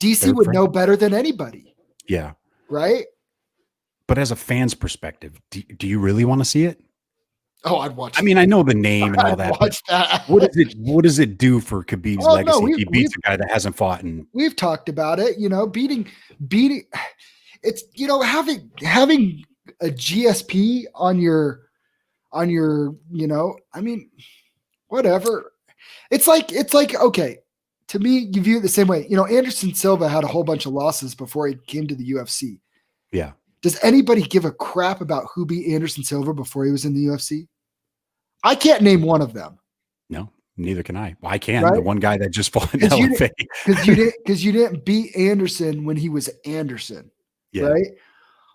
DC would know better than anybody. Yeah. Right? But as a fan's perspective, do you really want to see it? Oh, I'd watch. I mean, I know the name and all that. What does it do for Khabib's legacy? No, he beats a guy that hasn't fought, and we've talked about it. You know, beating. It's having a GSP on your. You know, I mean, whatever. It's like okay. To me, you view it the same way. You know, Anderson Silva had a whole bunch of losses before he came to the UFC. Yeah. Does anybody give a crap about who beat Anderson Silva before he was in the UFC? I can't name one of them. No, neither can I. Well, I can. Right? The one guy that just fought in LFA. Because you didn't beat Anderson when he was Anderson. Yeah. Right?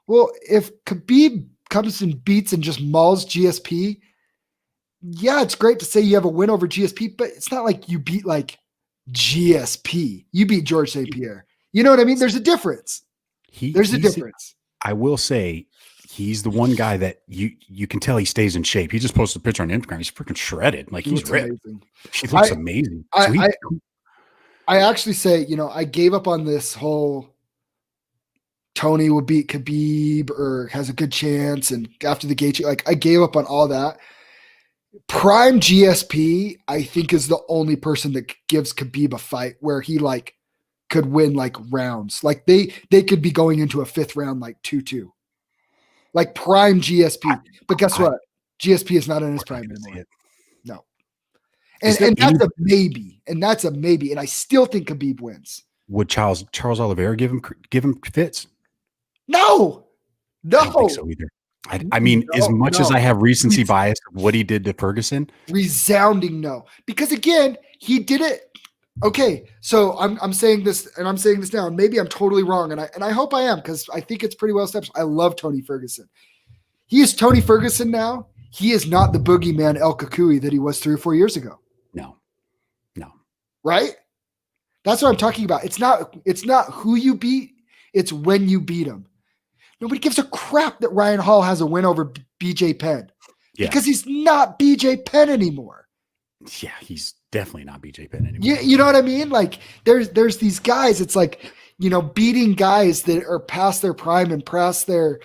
Well, if Khabib comes and beats and just mauls GSP, yeah, it's great to say you have a win over GSP, but it's not like you beat like GSP. You beat George St. Pierre. You know what I mean? There's a difference. There's a difference. I will say he's the one guy that you can tell he stays in shape. He just posted a picture on Instagram. He's freaking shredded. Like he's ripped. Amazing. He looks amazing. I actually say, you know, I gave up on this whole Tony will beat Khabib or has a good chance. And after the Gaethje, like I gave up on all that. Prime GSP, I think, is the only person that gives Khabib a fight where he like could win like rounds. Like they could be going into a 5th round like 2-2. Like prime GSP. But guess what? GSP is not in his prime anymore. No. And that's a maybe. And that's a maybe. And I still think Khabib wins. Would Charles Oliveira give him fits? No. I don't think so either. I mean, as much as I have recency bias of what he did to Ferguson, resounding no. Because again, he did it. Okay, so I'm saying this, and I'm saying this now, and maybe I'm totally wrong, and I hope I am because I think it's pretty well established. I love Tony Ferguson. He is Tony Ferguson now. He is not the boogeyman El Kakui that he was 3 or 4 years ago. No. Right? That's what I'm talking about. It's not who you beat. It's when you beat him. Nobody gives a crap that Ryan Hall has a win over BJ Penn because he's not BJ Penn anymore. Yeah, he's definitely not BJ Penn anymore. Yeah, you know what I mean? Like there's these guys. It's like, you know, beating guys that are past their prime and past their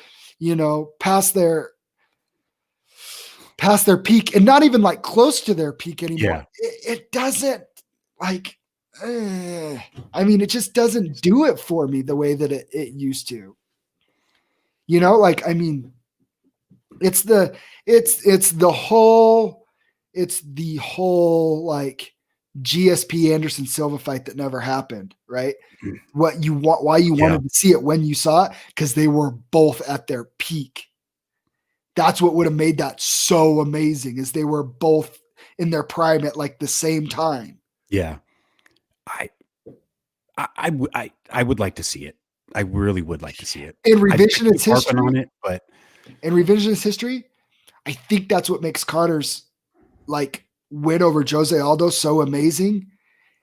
peak and not even like close to their peak anymore. Yeah. It doesn't like, I mean, it just doesn't do it for me the way that it used to. You know, like, I mean, it's the whole like GSP Anderson Silva fight that never happened, right? Mm-hmm. Why you wanted to see it when you saw it, because they were both at their peak. That's what would have made that so amazing, is they were both in their prime at like the same time. Yeah. I would like to see it. I really would like to see it. In revisionist history, on it, but in revisionist history, I think that's what makes Connor's like win over Jose Aldo so amazing.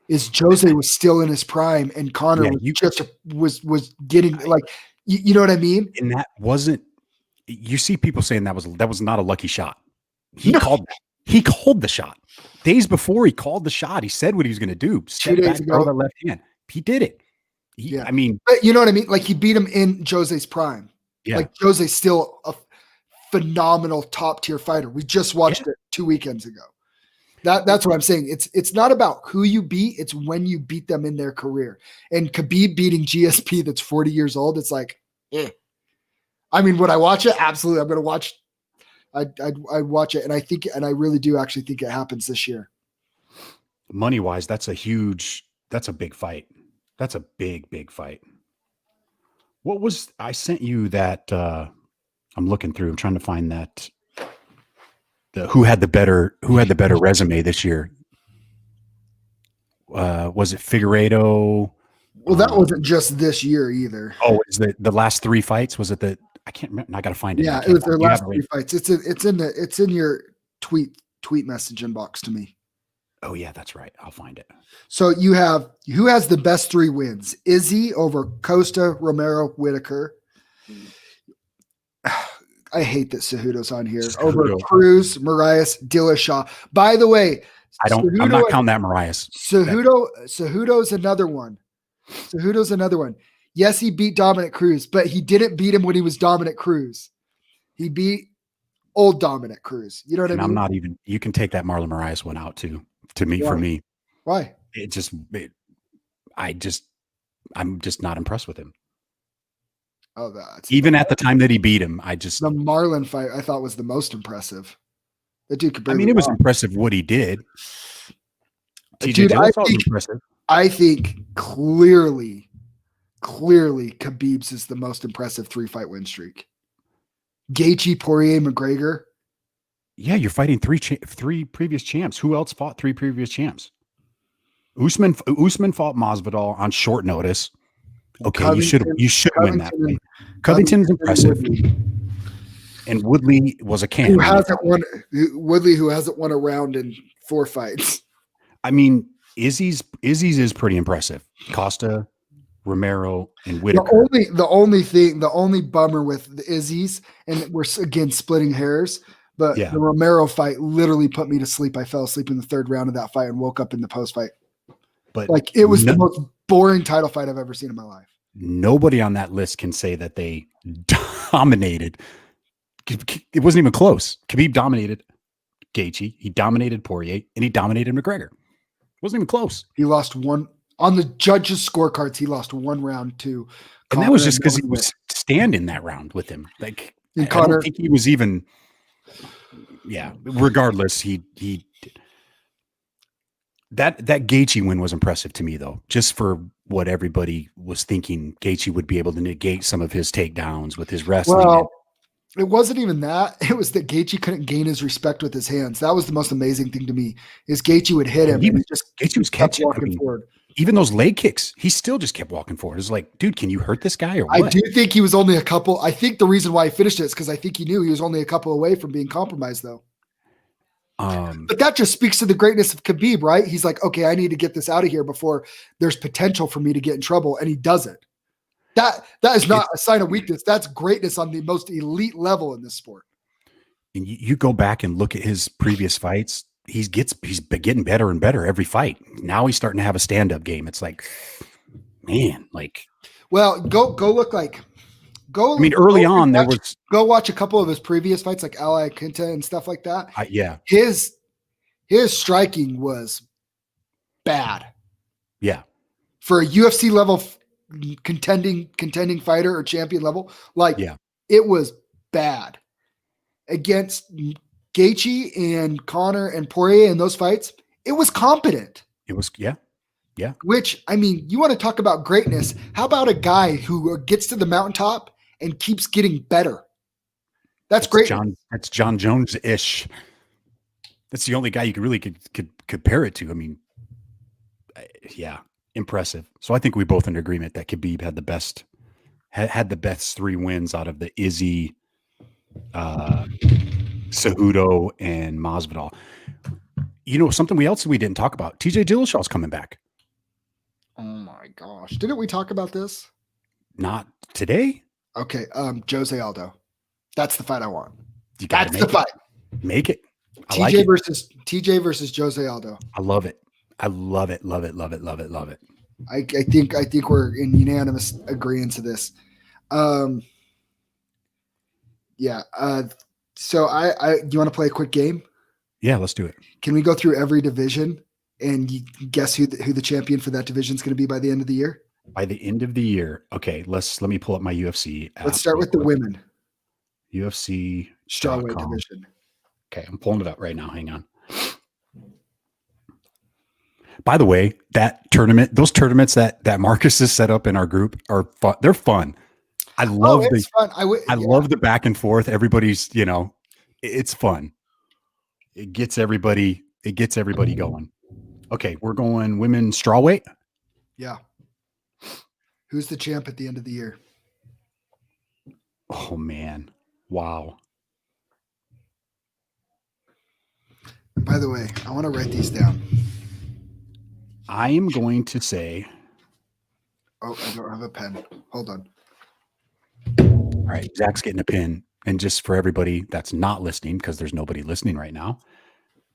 Is Jose was still in his prime and Connor was getting like you know what I mean? And that wasn't. You see people saying that was not a lucky shot. He called the shot days before. He called the shot. He said what he was going to do. Step 2 days back, ago, the left hand. He did it. I mean, but you know what I mean? Like he beat him in Jose's prime. Yeah. Like Jose's still a phenomenal top tier fighter. We just watched it 2 weekends ago. That's what I'm saying. It's not about who you beat. It's when you beat them in their career. And Khabib beating GSP that's 40 years old. It's like, I mean, would I watch it? Absolutely. I'm going to watch. I'd watch it. And I really do actually think it happens this year. Money wise, that's a big fight. That's a big fight. What was, I sent you that, I'm looking through, I'm trying to find that, who had the better resume this year? Was it Figueiredo? Well, that wasn't just this year either. Oh, is the last 3 fights? Was it I can't remember. I got to find it. Yeah, it was their last 3 fights. It's in your tweet message inbox to me. Oh yeah, that's right. I'll find it. So you have, who has the best 3 wins? Izzy over Costa, Romero, Whitaker. I hate that Cejudo's on here Cejudo. over Cruz, Marias, Dillashaw. By the way, I'm not counting that Marias. Cejudo's another one. Cejudo's another one. Yes, he beat Dominic Cruz, but he didn't beat him when he was Dominic Cruz. He beat old Dominic Cruz. You know what I mean? I'm not even. You can take that Marlon Marias one out too. For me, why? I'm just not impressed with him. Oh, that's even at the time that he beat him, the Marlon fight I thought was the most impressive. The dude could. It was impressive what he did. TJ Dillashaw was impressive. I think clearly Khabib's is the most impressive 3-fight win streak. Gaethje, Poirier, McGregor. Yeah, you're fighting three previous champs. Who else fought 3 previous champs? Usman fought Masvidal on short notice. Okay, Covington, you should win that fight. Covington's impressive. And Woodley was a can. Who hasn't won a round in 4 fights. I mean, Izzy's is pretty impressive. Costa, Romero, and Whitaker. The only bummer with the Izzy's, and we're again splitting hairs, but the Romero fight literally put me to sleep. I fell asleep in the 3rd round of that fight and woke up in the post fight. But it was the most boring title fight I've ever seen in my life. Nobody on that list can say that they dominated. It wasn't even close. Khabib dominated Gaethje, he dominated Poirier, and he dominated McGregor. It wasn't even close. He lost one on the judges' scorecards. He lost 1 round to Conor, and that was just because he was standing that round with him. Like, and I don't think he was even. Yeah. Regardless, he that Gaethje win was impressive to me, though. Just for what everybody was thinking, Gaethje would be able to negate some of his takedowns with his wrestling. Well, it wasn't even that. It was that Gaethje couldn't gain his respect with his hands. That was the most amazing thing to me. Is Gaethje would hit him, and Gaethje was catching, walking forward. Even those leg kicks, he still just kept walking forward. It's like, dude, can you hurt this guy or what? I do think he was only a couple. I think the reason why he finished it is because I think he knew he was only a couple away from being compromised, though. But that just speaks to the greatness of Khabib, right? He's like, okay, I need to get this out of here before there's potential for me to get in trouble, and he doesn't. That is not a sign of weakness. That's greatness on the most elite level in this sport. And you go back and look at his previous fights. He's getting better and better every fight. Now he's starting to have a stand-up game. It's like, man, like. Well, go look like. Go. I mean, early on there was. Go watch a couple of his previous fights, like Ali Quinta and stuff like that. Yeah. His striking was bad. Yeah. For a UFC level contending fighter or champion level, it was bad. Against Gaethje and Conor and Poirier in those fights, it was competent. It was, yeah. Which, I mean, you want to talk about greatness. How about a guy who gets to the mountaintop and keeps getting better? That's great. That's John Jones-ish. That's the only guy you could compare it to. I mean, yeah, impressive. So I think we both in agreement that Khabib had the best 3 wins out of the Izzy, Cejudo, and Masvidal. You know, something we didn't talk about. TJ Dillashaw's coming back. Oh my gosh. Didn't we talk about this? Not today. Okay. Jose Aldo. That's the fight I want. That's the fight. Make it. TJ versus Jose Aldo. I love it. I love it. Love it. Love it. Love it. Love it. I think we're in unanimous agreement to this. Yeah. So do you want to play a quick game? Yeah, let's do it. Can we go through every division and you guess who the champion for that division is going to be by the end of the year? By the end of the year. Okay, let me pull up my UFC app. Let's start with the women. UFC strawweight division. Okay, I'm pulling it up right now. Hang on. By the way, those tournaments that Marcus has set up in our group are fun. They're fun. I love fun. I love the back and forth. Everybody's, it's fun. It gets everybody going. Okay, we're going women strawweight. Yeah. Who's the champ at the end of the year? Oh man. Wow. By the way, I want to write these down. I am going to say. Oh, I don't have a pen. Hold on. All right, Zach's getting a pen. and just for everybody that's not listening, because there's nobody listening right now,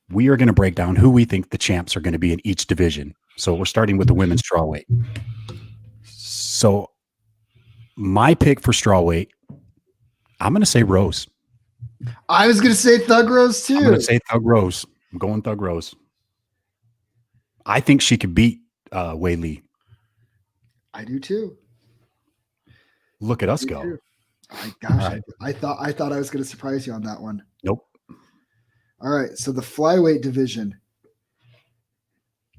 we are going to break down who we think the champs are going to be in each division. So we're starting with the women's strawweight. So my pick for strawweight, I'm going to say Rose. I was going to say Thug Rose too. I'm going to say Thug Rose. I'm going Thug Rose. I think she could beat Wei Lee. I do too. Look at us go. Too. Gosh, right. I thought I was going to surprise you on that one. Nope. All right, so the flyweight division.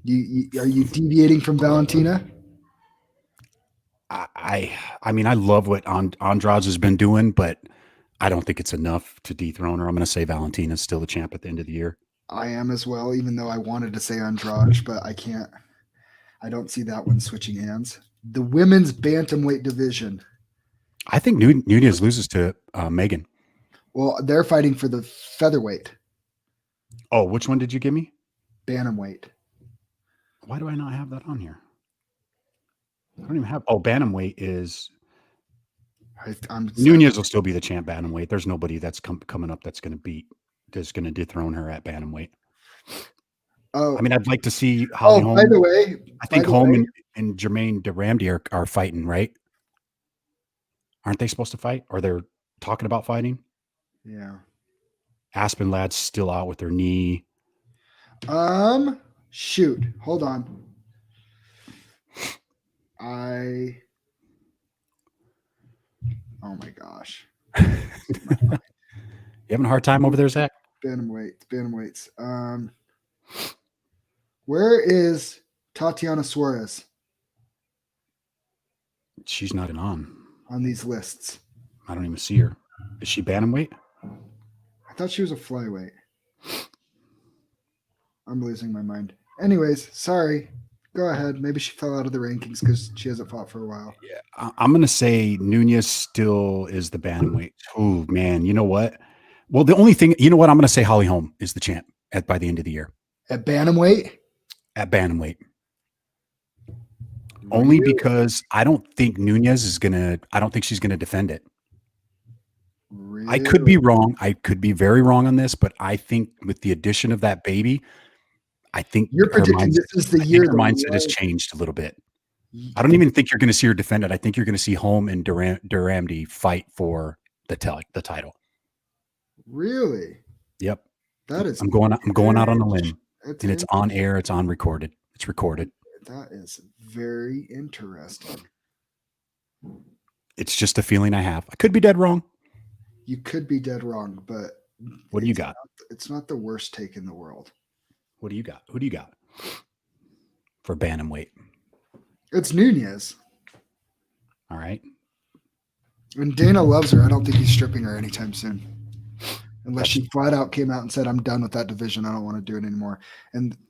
Are you deviating from Valentina? I mean, I love what Andrade has been doing, but I don't think it's enough to dethrone her. I'm going to say Valentina's still the champ at the end of the year. I am as well, even though I wanted to say Andrade, but I can't. I don't see that one switching hands. The women's bantamweight division. I think Nunez loses to Megan. Well, they're fighting for the featherweight. Oh, which one did you give me? Bantamweight. Why do I not have that on here? I don't even have. Oh, bantamweight is. Nunez will still be the champ bantamweight. There's nobody that's coming up that's going to dethrone her at bantamweight. Oh, I mean, I'd like to see Holly Holm. By the way, I think Holm and Jermaine Durandi are fighting, right? Aren't they supposed to fight? Or they're talking about fighting? Yeah. Aspen Ladd's still out with her knee. Shoot. Hold on. Oh my gosh. You having a hard time over there, Zach? Bantamweights. Where is Tatiana Suarez? She's not on these lists. I don't even see her. Is she bantamweight? I thought she was a flyweight. I'm losing my mind. Anyways, sorry. Go ahead. Maybe she fell out of the rankings because she hasn't fought for a while. Yeah, I'm going to say Nunez still is the bantamweight. Oh, man. You know what? Well, the only thing, you know what? I'm going to say Holly Holm is the champ by the end of the year. At bantamweight? At bantamweight. Really? Only because I don't think Nunez is going to, I don't think she's going to defend it. Really? I could be wrong. I could be very wrong on this, but I think with the addition of that baby, I think you're predicting this is the year her mindset has changed a little bit. I don't even think you're going to see her defend it. I think you're going to see Holm and Durandi fight for the title. Really? Yep. That is. I'm going out on a limb, and it's on air. It's on recorded. It's recorded. That is very interesting. It's just a feeling I have. I could be dead wrong. You could be dead wrong, but what do you got? It's not the worst take in the world. What do you got? Who do you got for bantamweight? It's Nunez. All right. And Dana loves her. I don't think he's stripping her anytime soon. Unless she flat out came out and said, I'm done with that division. I don't want to do it anymore.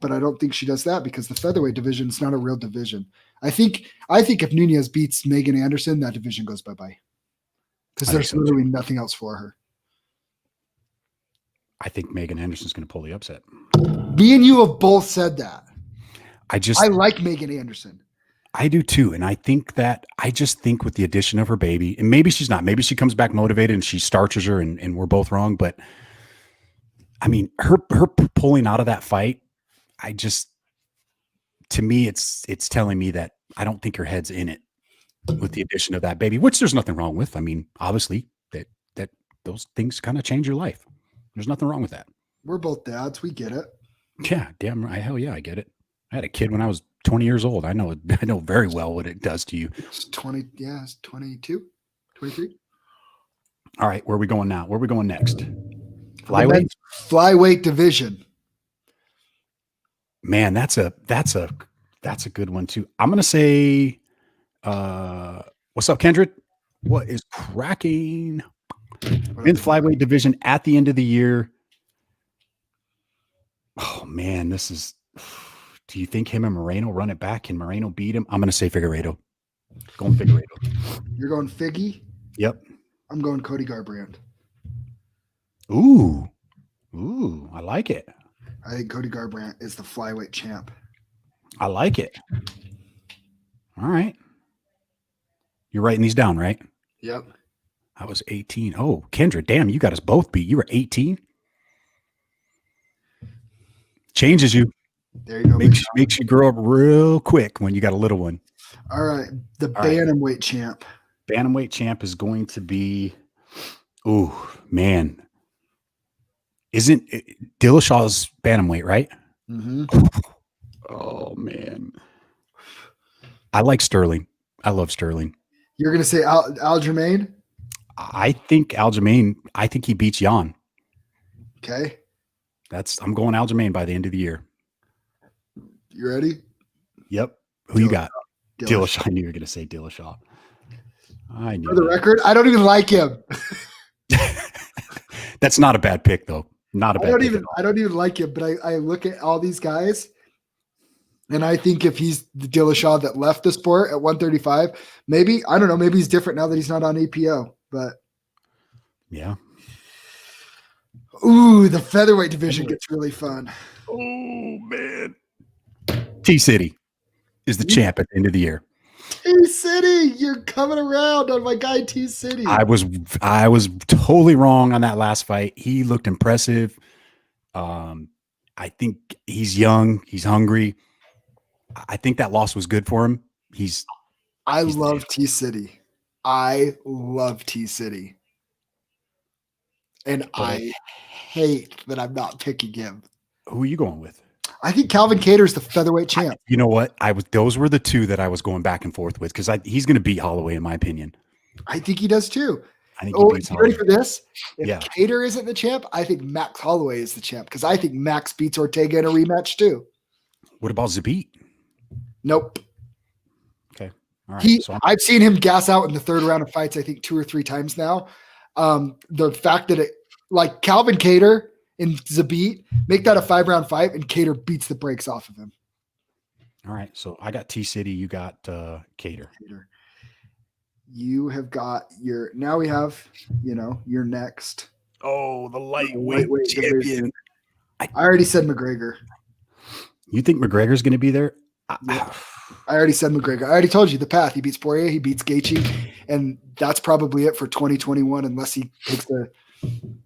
But I don't think she does that because the featherweight division is not a real division. I think if Nunez beats Megan Anderson, that division goes bye-bye. Because there's literally nothing else for her. I think Megan Anderson's going to pull the upset. Me and you have both said that. I like Megan Anderson. I do too. And I just think with the addition of her baby, and maybe she's not, maybe she comes back motivated and she starches her and we're both wrong. But I mean, her pulling out of that fight, to me, it's telling me that I don't think her head's in it with the addition of that baby, which there's nothing wrong with. I mean, obviously that those things kind of change your life. There's nothing wrong with that. We're both dads. We get it. Yeah, damn right. Hell yeah, I get it. I had a kid when I was 20 years old. I know very well what it does to you. It's 20. Yeah, it's 22, 23. All right, where are we going now? Where are we going next? Flyweight? Flyweight division. Man, that's a good one too. I'm gonna say, what's up, Kendrick? What is cracking in the flyweight division at the end of the year? Oh man, this is. Do you think him and Moreno run it back? Can Moreno beat him? I'm going to say Figueiredo. Going Figueiredo. You're going Figgy? Yep. I'm going Cody Garbrandt. Ooh, I like it. I think Cody Garbrandt is the flyweight champ. I like it. All right. You're writing these down, right? Yep. I was 18. Oh, Kendra, damn, you got us both beat. You were 18. Changes you. There you go. Makes you grow up real quick when you got a little one. All right. The bantamweight champ. Bantamweight champ is going to be, man. Isn't Dillashaw's bantamweight, right? Mm-hmm. Oh, man. I like Sterling. I love Sterling. You're going to say Aljamain? I think Aljamain, he beats Jan. Okay. I'm going Aljamain by the end of the year. You ready? Yep. Who you got? Dillashaw. I knew you were going to say Dillashaw. I knew. For the record, I don't even like him. That's not a bad pick, though. Not a bad pick. I don't even like him, but I look at all these guys, and I think if he's the Dillashaw that left the sport at 135, maybe, I don't know, maybe he's different now that he's not on APO, but. Yeah. Ooh, the featherweight division gets really fun. Oh, man. T-City is the champ at the end of the year. T-City, you're coming around on my guy T-City. I was totally wrong on that last fight. He looked impressive. I think he's young. He's hungry. I think that loss was good for him. I love T-City. I love T-City. And I hate that I'm not picking him. Who are you going with? I think Calvin Kattar's the featherweight champ. You know what? Those were the two that I was going back and forth with because he's going to beat Holloway in my opinion. I think he does too. I think he beats Holloway. Ready for this? If Kattar isn't the champ, I think Max Holloway is the champ because I think Max beats Ortega in a rematch too. What about Zabit? Nope. Okay. All right. I've seen him gas out in the third round of fights, I think 2 or 3 times now. The fact that like Calvin Kattar and Zabit make that a 5-round fight and Kattar beats the brakes off of him. All right. So I got T-City. You got Kattar. You have got now we have, your next. Oh, the lightweight champion. I already said McGregor. You think McGregor's going to be there? Yeah. I already said McGregor. I already told you the path. He beats Poirier, he beats Gaethje, and that's probably it for 2021 unless he takes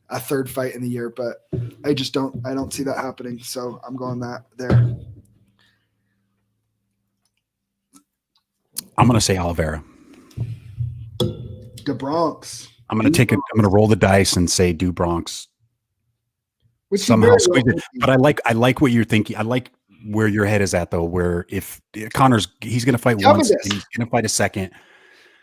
a third fight in the year. But I don't see that happening. So I'm going there. I'm going to say Oliveira. The Bronx. I'm going to roll the dice and say Do Bronx. Which somehow squeeze it. But I like what you're thinking. I like where your head is at though, where if Connor's, he's going to fight once and he's going to fight a second.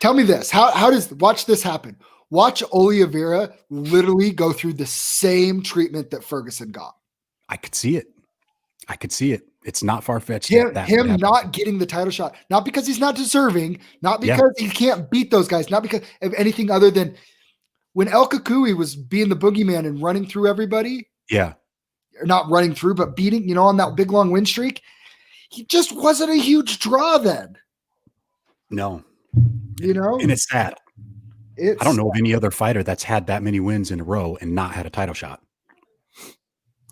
Tell me this. How does watch this happen? Watch Oliveira literally go through the same treatment that Ferguson got. I could see it. It's not far-fetched. Him not getting the title shot, not because he's not deserving, not because he can't beat those guys, not because of anything other than when El Kakui was being the boogeyman and running through everybody. Yeah. Or not running through, but beating, on that big long win streak. He just wasn't a huge draw then. No. And it's sad. I don't know of any other fighter that's had that many wins in a row and not had a title shot.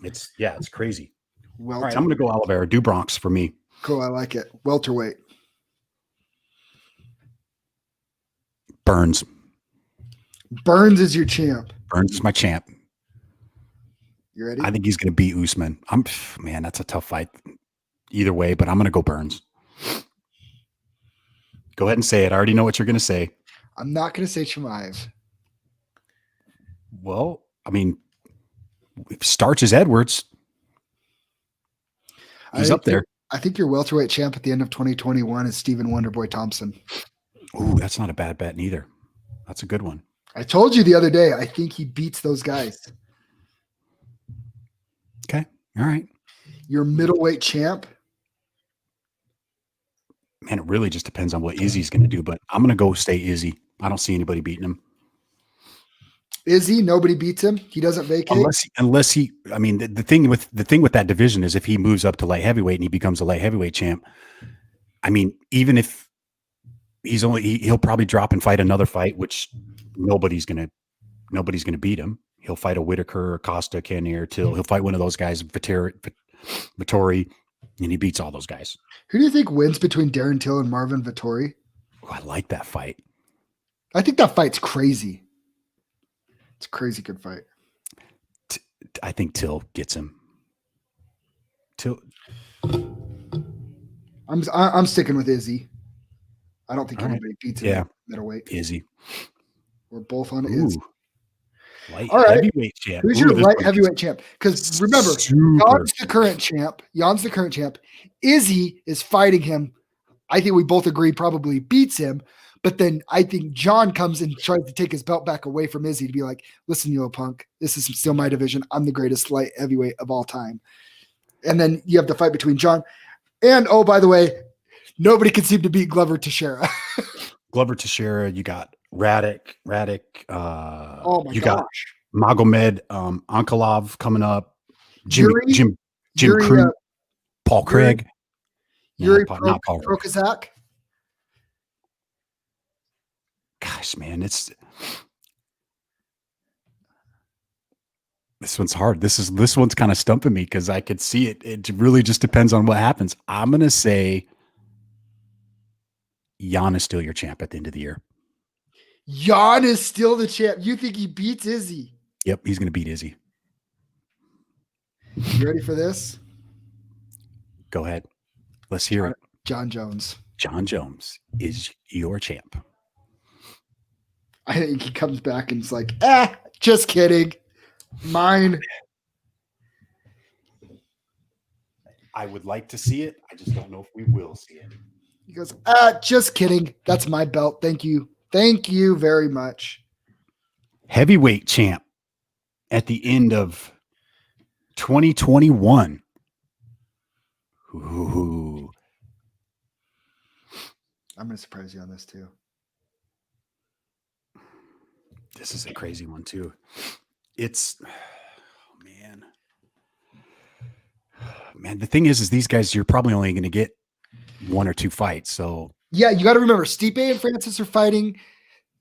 It's crazy. All right, I'm going to go Oliveira. Do Bronx for me. Cool, I like it. Welterweight. Burns. Burns is your champ. Burns is my champ. You ready? I think he's going to beat Usman. Man, that's a tough fight. Either way, but I'm going to go Burns. Go ahead and say it. I already know what you're going to say. I'm not going to say Chimaev. Well, I mean, Starch is Edwards. He's up there. I think your welterweight champ at the end of 2021 is Stephen Wonderboy Thompson. Ooh, that's not a bad bet neither. That's a good one. I told you the other day, I think he beats those guys. Okay. All right. Your middleweight champ. Man, it really just depends on what Izzy's going to do, but I'm going to go stay Izzy. I don't see anybody beating him. Izzy, nobody beats him. He doesn't vacate. Unless he. I mean, the thing with that division is if he moves up to light heavyweight and he becomes a light heavyweight champ. I mean, even if he'll probably drop and fight another fight, which nobody's gonna beat him. He'll fight a Whitaker, Costa, Cannonier, Till. He'll fight one of those guys, Vettori, and he beats all those guys. Who do you think wins between Darren Till and Marvin Vettori? Oh, I like that fight. I think that fight's crazy. It's a crazy good fight. I think Till gets him. Till. I'm sticking with Izzy. I don't think All right. anybody beats him Yeah. at middleweight. Izzy. We're both on Ooh. Izzy. Light All right. heavyweight champ. Who's Ooh, your this light one heavyweight champ? Because remember, Jan's the current champ. Jan's the current champ. Izzy is fighting him. I think we both agree probably beats him. But then I think Jan comes and tries to take his belt back away from Izzy to be like, listen, you punk, this is still my division. I'm the greatest light heavyweight of all time. And then you have the fight between Jan. And, oh, by the way, nobody can seem to beat Glover Teixeira. Glover Teixeira, you got Radic. Oh my you gosh. got Magomed Ankalov coming up. Jim Yuri, Crew, Paul Craig. Yuri not Paul Craig. Prokazak. Gosh, man, this one's hard. This one's kind of stumping me because I could see it. It really just depends on what happens. I'm gonna say Jan is still your champ at the end of the year. Jan is still the champ. You think he beats Izzy? Yep, he's gonna beat Izzy. You ready for this? Go ahead. Let's hear it. Jon Jones. Jon Jones is your champ. I think he comes back and it's like, just kidding. Mine. I would like to see it. I just don't know if we will see it. He goes, just kidding. That's my belt. Thank you. Thank you very much. Heavyweight champ at the end of 2021. Ooh. I'm going to surprise you on this too. This is a crazy one too. It's, man, the thing is these guys, you're probably only going to get one or two fights. So yeah, you got to remember Stipe and Francis are fighting.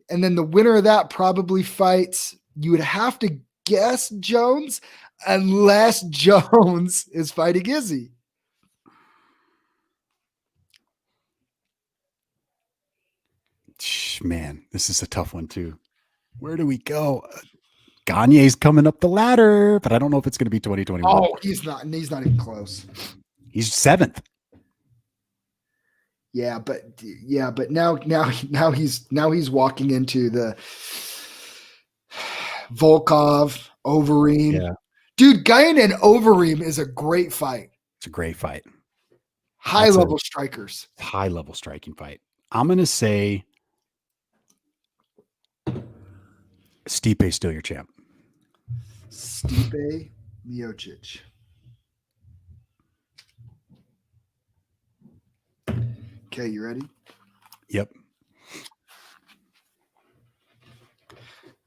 And then the winner of that probably fights. You would have to guess Jones unless Jones is fighting Izzy. Man, this is a tough one too. Where do we go? Gagne's coming up the ladder, but I don't know if it's going to be 2021. Oh, he's not even close. He's 7th. Yeah, but now he's walking into the Volkov, Overeem. Yeah. Dude, Guyan and Overeem is a great fight. It's a great fight. High level strikers. High level striking fight. I'm going to say Stipe's still your champ. Stipe Miocic. Okay, you ready? Yep.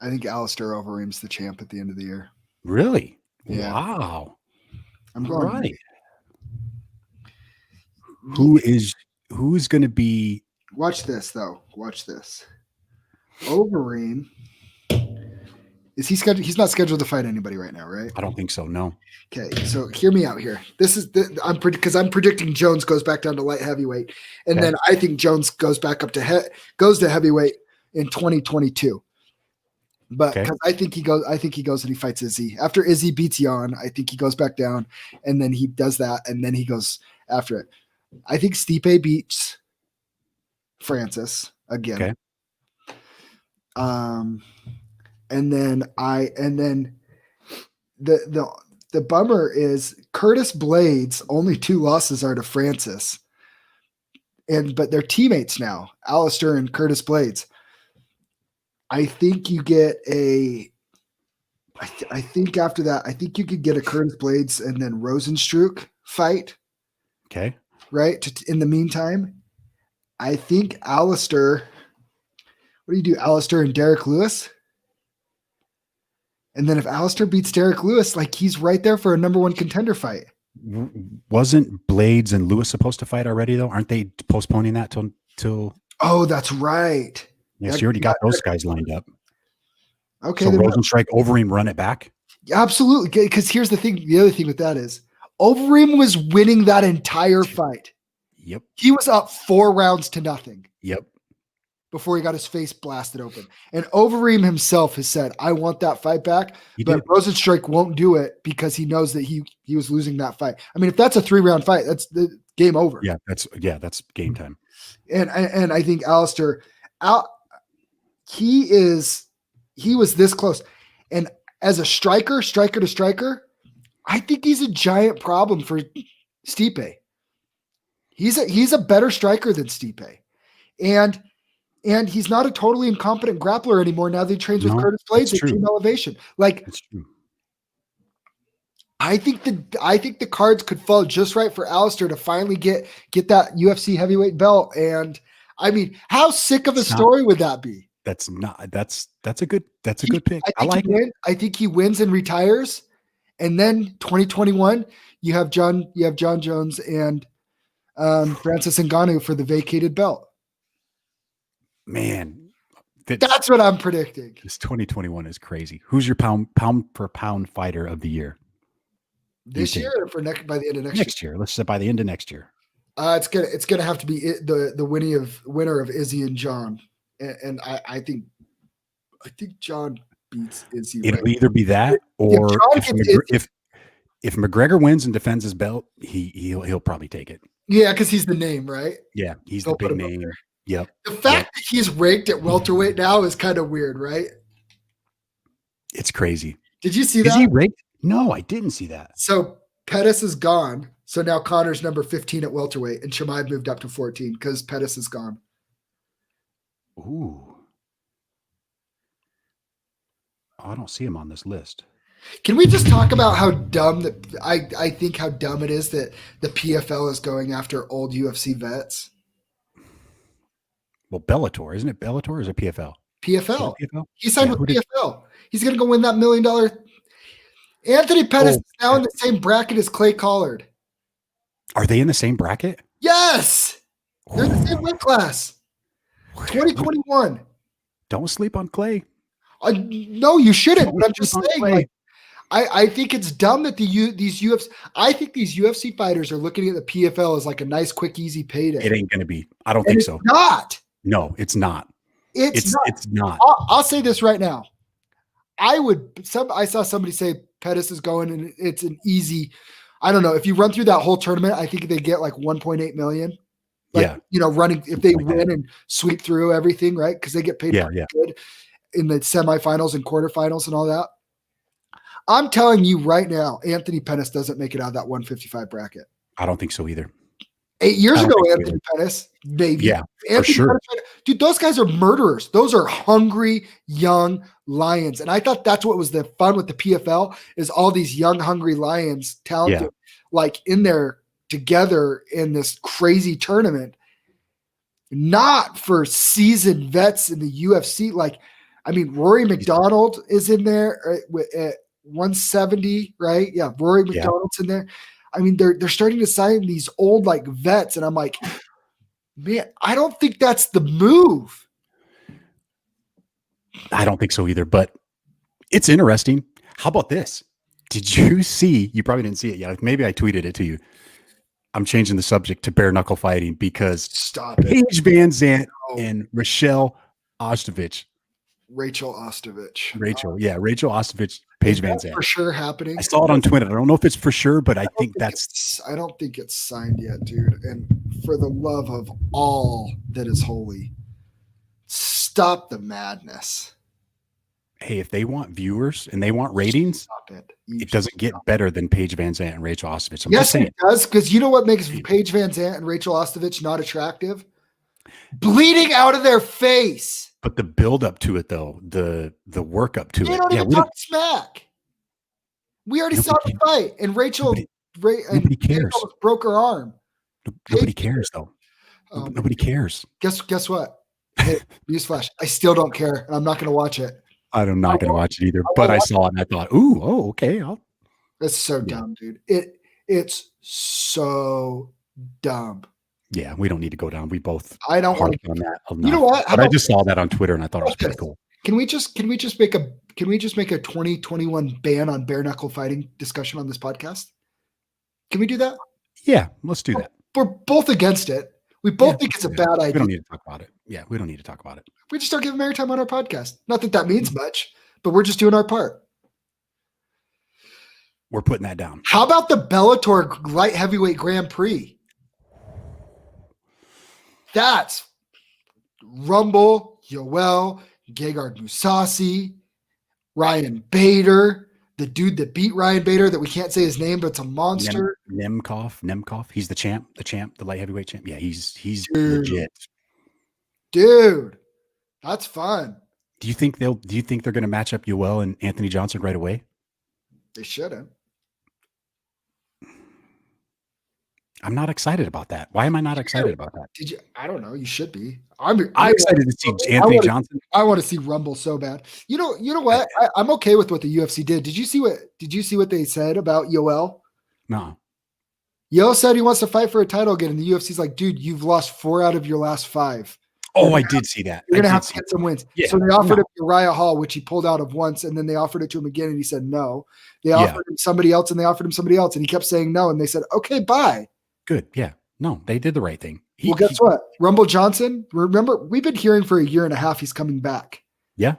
I think Alistair Overeem's the champ at the end of the year. Really? Yeah. Wow. I'm going right. Who's going to be? Watch this though. Watch this. Overeem. Is he scheduled? He's not scheduled to fight anybody right now, right? I don't think so. No. Okay, so hear me out here. This is I'm predicting Jones goes back down to light heavyweight, and then I think Jones goes back up to goes to heavyweight in 2022. But because I think he goes and he fights Izzy after Izzy beats Jan. I think he goes back down, and then he does that, and then he goes after it. I think Stipe beats Francis again. Okay. And then the bummer is Curtis Blades' only 2 losses are to Francis. But they're teammates now, Alistair and Curtis Blades. I think you get I think after that, I think you could get a Curtis Blades and then Rosenstruck fight. Okay. Right? In the meantime, I think Alistair, what do you do? Alistair and Derek Lewis? And then if Alistair beats Derek Lewis, like he's right there for a number 1 contender fight. Wasn't Blades and Lewis supposed to fight already though? Aren't they postponing that till? Oh, that's right. Yes, you already got those guys lined up. Okay. So Rosenstrike, Overeem run it back? Absolutely. Because here's the thing. The other thing with that is Overeem was winning that entire fight. Yep. He was up 4 rounds to nothing. Yep. before he got his face blasted open. And Overeem himself has said, I want that fight back, but Rosenstruik won't do it because he knows that he was losing that fight. I mean, if that's a 3-round fight, that's the game over. Yeah, that's game time. And I think Alistair, he was this close. And as a striker to striker, I think he's a giant problem for Stipe. He's a better striker than Stipe. And he's not a totally incompetent grappler anymore now that he trains with Curtis Blades at Team Elevation. Like, that's true. I think the cards could fall just right for Alistair to finally get that UFC heavyweight belt. And I mean, how sick of a story would that be? That's a good pick. I like it. I think he wins and retires. And then 2021, you have John Jones and Francis Ngannou for the vacated belt. Man, that's what I'm predicting. This 2021 is crazy. Who's your pound for pound fighter of the year? This year or by the end of next year? Let's say by the end of next year. It's gonna have to be the winner of Izzy and John, and I think John beats Izzy. It'll either be that or if McGregor wins and defends his belt, he'll probably take it. Yeah, because he's the name, right? Yeah, he's the big name. Yep. The fact that he's ranked at welterweight now is kind of weird, right? It's crazy. Did you see that? Is he ranked? No, I didn't see that. So Pettis is gone. So now Connor's number 15 at welterweight, and Chimaev moved up to 14 because Pettis is gone. Ooh. Oh, I don't see him on this list. Can we just talk about how dumb I think how dumb it is that the PFL is going after old UFC vets? Well, Bellator, isn't it Bellator or is it PFL? PFL. He signed with PFL. He's going to go win that $1 million. Anthony Pettis is now in the same bracket as Clay Collard. Are they in the same bracket? Yes. They're in the same weight class. 2021. Don't sleep on Clay. No, you shouldn't. But I'm just saying, like, I think it's dumb that these UFC fighters are looking at the PFL as like a nice, quick, easy payday. It ain't going to be. I don't think so. It's not. No, it's not. It's not. I'll say this right now. I saw somebody say Pettis is going and it's an easy. I don't know. If you run through that whole tournament, I think they get like 1.8 million. Like, running if they win and sweep through everything, right? Because they get paid good in the semifinals and quarterfinals and all that. I'm telling you right now, Anthony Pettis doesn't make it out of that 155 bracket. I don't think so either. 8 years ago, Anthony Pettis, maybe. Yeah, Anthony for sure. Pettis, dude, those guys are murderers. Those are hungry, young lions. And I thought that's what was the fun with the PFL is all these young, hungry lions, talented, like in there together in this crazy tournament. Not for seasoned vets in the UFC. Like, I mean, Rory McDonald is in there at 170, right? Yeah, Rory McDonald's in there. I mean, they're starting to sign these old like vets, and I'm like, man, I don't think that's the move. I don't think so either, but it's interesting. How about this? Did you see? You probably didn't see it yet. Maybe I tweeted it to you. I'm changing the subject to bare knuckle fighting because Paige Van Zandt and Rachel Ostovich. Rachel Ostovich, Paige Van Zandt. For sure happening. I saw it on Twitter. I don't know if it's for sure, but I don't think it's signed yet, dude. And for the love of all that is holy, stop the madness. Hey, if they want viewers and they want ratings, it doesn't get better than Paige Van Zandt and Rachel Ostovich. Yes, it does. Because you know what makes Paige Van Zandt and Rachel Ostovich not attractive? Bleeding out of their face. But the build up to it, though, the work up to it. They don't even talk smack. We already saw the fight, and Rachel nobody cares. Broke her arm. Nobody cares, though. Nobody cares. Guess what? Hey, newsflash. I still don't care, and I'm not going to watch it. I'm not going to watch it either. But I saw it, and I thought, okay. That's so dumb, dude. It's so dumb. Yeah, we don't need to go down. We both. I don't want to on that. You know what? But I just saw that on Twitter and I thought it was pretty cool. Can we just make a 2021 ban on bare knuckle fighting discussion on this podcast? Can we do that? Yeah, let's do that. We're both against it. We both think it's a bad idea. We don't need to talk about it. Yeah, we don't need to talk about it. We just don't give him airtime on our podcast. Not that means much, but we're just doing our part. We're putting that down. How about the Bellator light heavyweight Grand Prix? That's Rumble, Yoel, Gegard Mousasi, Ryan Bader, the dude that beat Ryan Bader that we can't say his name, but it's a monster. Nemkov. He's the champ, the light heavyweight champ. Yeah, he's legit. Dude, that's fun. Do you think they're going to match up Yoel and Anthony Johnson right away? They shouldn't. I'm not excited about that. Why am I not excited about that? Did you? I don't know. You should be. I'm excited to see Anthony Johnson. I want to see Rumble so bad. You know what? I'm okay with what the UFC did. Did you see what they said about Yoel? No. Yoel said he wants to fight for a title again, and the UFC's like, dude, you've lost 4 out of your last 5. Oh, I did see that. You're gonna have to get some wins. Yeah, so they offered him Uriah Hall, which he pulled out of once, and then they offered it to him again, and he said no. They offered him somebody else, and they offered him somebody else, and he kept saying no, and they said, okay, bye. Good. Yeah. No, they did the right thing. Guess what? Rumble Johnson, remember, we've been hearing for a year and a half he's coming back. Yeah.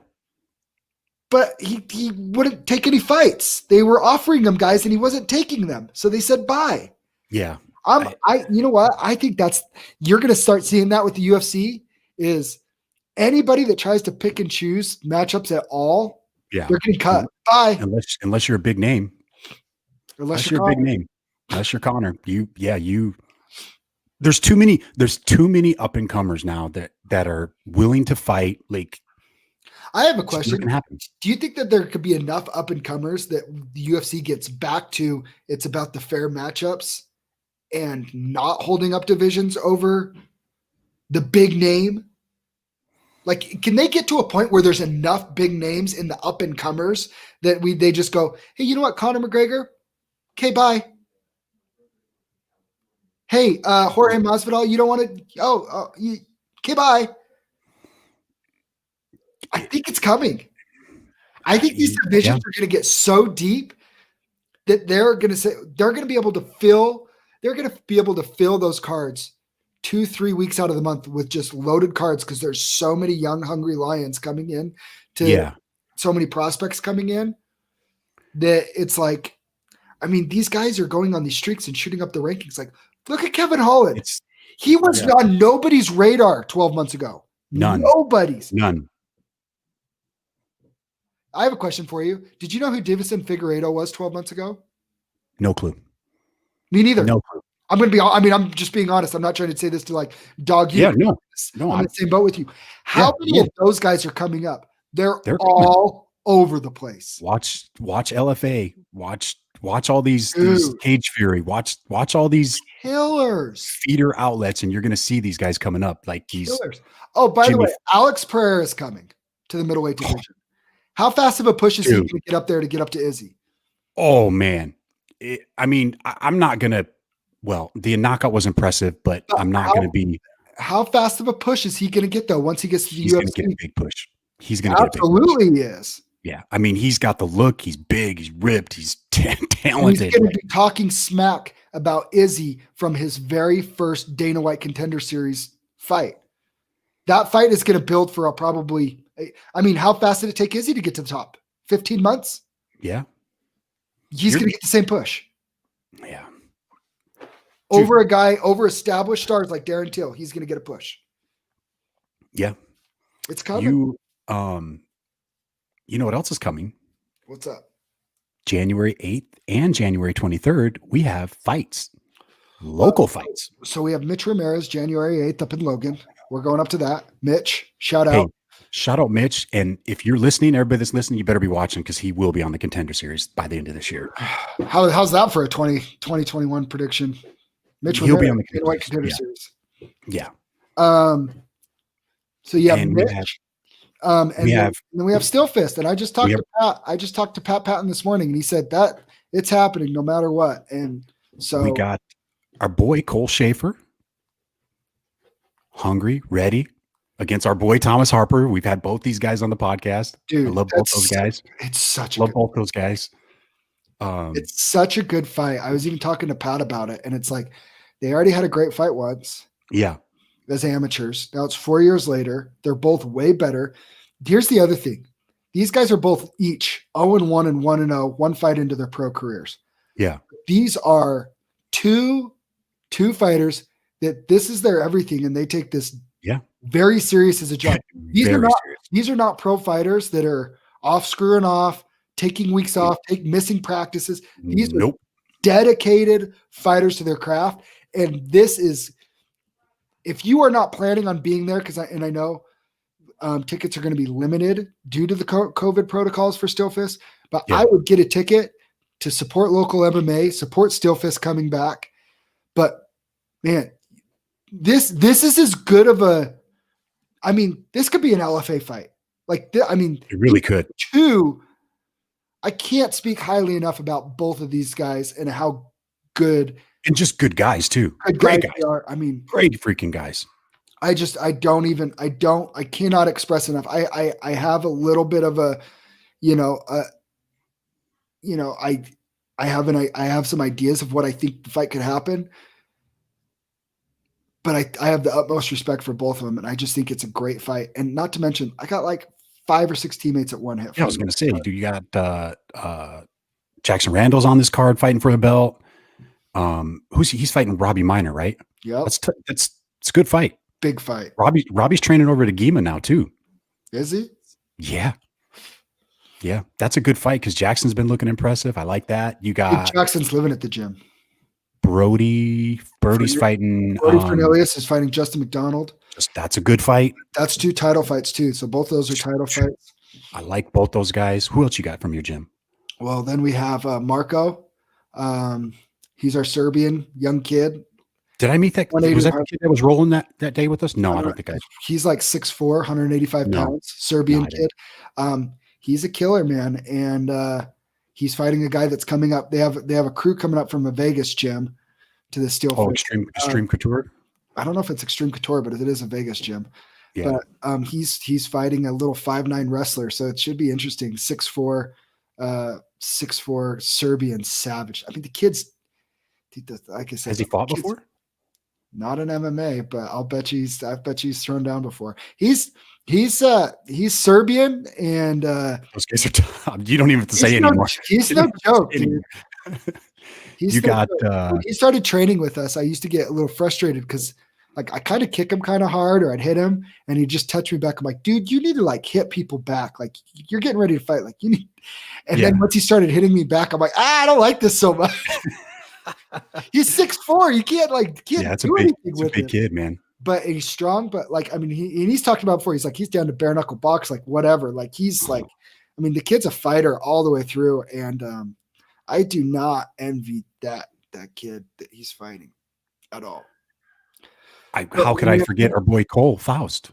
But he wouldn't take any fights. They were offering him guys, and he wasn't taking them. So they said bye. Yeah. You know what? I think you're going to start seeing that with the UFC is anybody that tries to pick and choose matchups at all, they're getting cut. Bye. Unless you're a big name. Unless you're a big name. Unless you're Connor. There's too many up and comers now that are willing to fight. Like, I have a question. Do you think that there could be enough up and comers that the UFC gets back to it's about the fair matchups and not holding up divisions over the big name? Like, can they get to a point where there's enough big names in the up and comers that they just go, hey, you know what, Conor McGregor? Okay, bye. Hey, Jorge Masvidal, you don't want to? Okay, bye. I think it's coming. I think these divisions are going to get so deep that they're going to be able to fill those cards 2-3 weeks out of the month with just loaded cards because there's so many young, hungry lions coming in so many prospects coming in that it's like, I mean, these guys are going on these streaks and shooting up the rankings. Like, look at Kevin Holland. He was on nobody's radar 12 months ago. Nobody's. None. I have a question for you. Did you know who Davison Figueiredo was 12 months ago? No clue. Me neither. No clue. I'm just being honest. I'm not trying to say this to like dog you. Yeah, no. I'm in the same boat with you. How many of those guys are coming up? They're all over the place. Watch LFA. Watch all these Cage Fury. Watch all these killers, feeder outlets, and you're going to see these guys coming up like these killers. Oh, by the way, Alex Pereira is coming to the middleweight division. How fast of a push is he going to get up there to get up to Izzy? Oh man, I'm not going to. Well, the knockout was impressive, but I'm not going to be. How fast of a push is he going to get though once he gets to the UFC? He's going to get a big push. He's going to get a big push. Absolutely, he is. Yeah, I mean, he's got the look. He's big. He's ripped. He's talented. He's going to be talking smack about Izzy from his very first Dana White Contender Series fight. That fight is going to build for probably. I mean, how fast did it take Izzy to get to the top? 15 months. Yeah, he's going to get the same push. Yeah, over established stars like Darren Till, he's going to get a push. Yeah, it's coming. You know what else is coming? What's up? January 8th and January 23rd, we have fights, local fights. So we have Mitch Ramirez, January 8th up in Logan. We're going up to that. Mitch, shout out. Shout out Mitch. And if you're listening, everybody that's listening, you better be watching because he will be on the Contender Series by the end of this year. How's that for a 2021 prediction? Mitch He'll Ramirez, be on the Contender Series. Yeah. So yeah, Mitch. And then we have Stillfist, and I just talked to Pat. I just talked to Pat Patton this morning, and he said that it's happening no matter what. And so we got our boy Cole Schaefer, hungry, ready against our boy Thomas Harper. We've had both these guys on the podcast. Dude, I love both those guys. Both those guys. It's such a good fight. I was even talking to Pat about it, and it's like they already had a great fight once. Yeah. as amateurs. Now it's 4 years later. They're both way better. Here's the other thing. These guys are both each 0-1 and 1-0, one fight into their pro careers. Yeah. These are two fighters that this is their everything, and they take this very serious as a job. These are not pro fighters that are off screwing off, taking weeks off, missing practices. These are dedicated fighters to their craft. And this is, if you are not planning on being there, I know tickets are going to be limited due to the COVID protocols for Still Fist, but I would get a ticket to support local MMA, support Still Fist coming back. But man, this is as good of a, I mean, this could be an LFA fight. Like, I mean, it really could. I can't speak highly enough about both of these guys and how good, and just good guys too. Great guys they are. I mean, great freaking guys. I cannot express enough. I have a little bit of a, I have some ideas of what I think the fight could happen, but I have the utmost respect for both of them. And I just think it's a great fight. And not to mention, I got like 5 or 6 teammates at one hit. Yeah, I was going to say, dude, you got Jackson Randall's on this card fighting for the belt. He's fighting Robbie Minor, right? Yeah. It's a good fight. Big fight. Robbie's training over to Gima now too. Is he? Yeah. Yeah. That's a good fight because Jackson's been looking impressive. I like that. You got Jackson's living at the gym. Brody's fighting. Brody Cornelius is fighting Justin McDonald. That's a good fight. That's 2 title fights too. So both of those are title fights. I like both those guys. Who else you got from your gym? Well, then we have Marco. He's our Serbian young kid. Did I meet that? Was that the kid that was rolling that day with us? No, I don't think he's like 6'4", 185 pounds, Serbian kid. He's a killer, man. And he's fighting a guy that's coming up. They have a crew coming up from a Vegas gym to the Steel Fist. Extreme Couture? I don't know if it's Extreme Couture, but it is a Vegas gym. Yeah. But he's fighting a little 5'9" wrestler, so it should be interesting. 6'4", 6'4" Serbian savage. I mean, the kid's, like I said, has he fought before? Not in MMA, but I bet you he's thrown down before. He's Serbian, and those guys are tough. You don't even have to say anymore. He's no joke, dude. He started training with us. I used to get a little frustrated because like I kind of kick him kind of hard, or I'd hit him and he'd just touch me back. I'm like, dude, you need to like hit people back. Like you're getting ready to fight. Like you need. And then once he started hitting me back, I'm like, I don't like this so much. He's 6'4". You can't do anything with him. It's a big kid, man. But he's strong. But like, I mean, he's talked about before. He's like, he's down to bare knuckle box, like whatever. Like he's like, I mean, the kid's a fighter all the way through. And I do not envy that kid that he's fighting at all. How could I forget our boy Cole Faust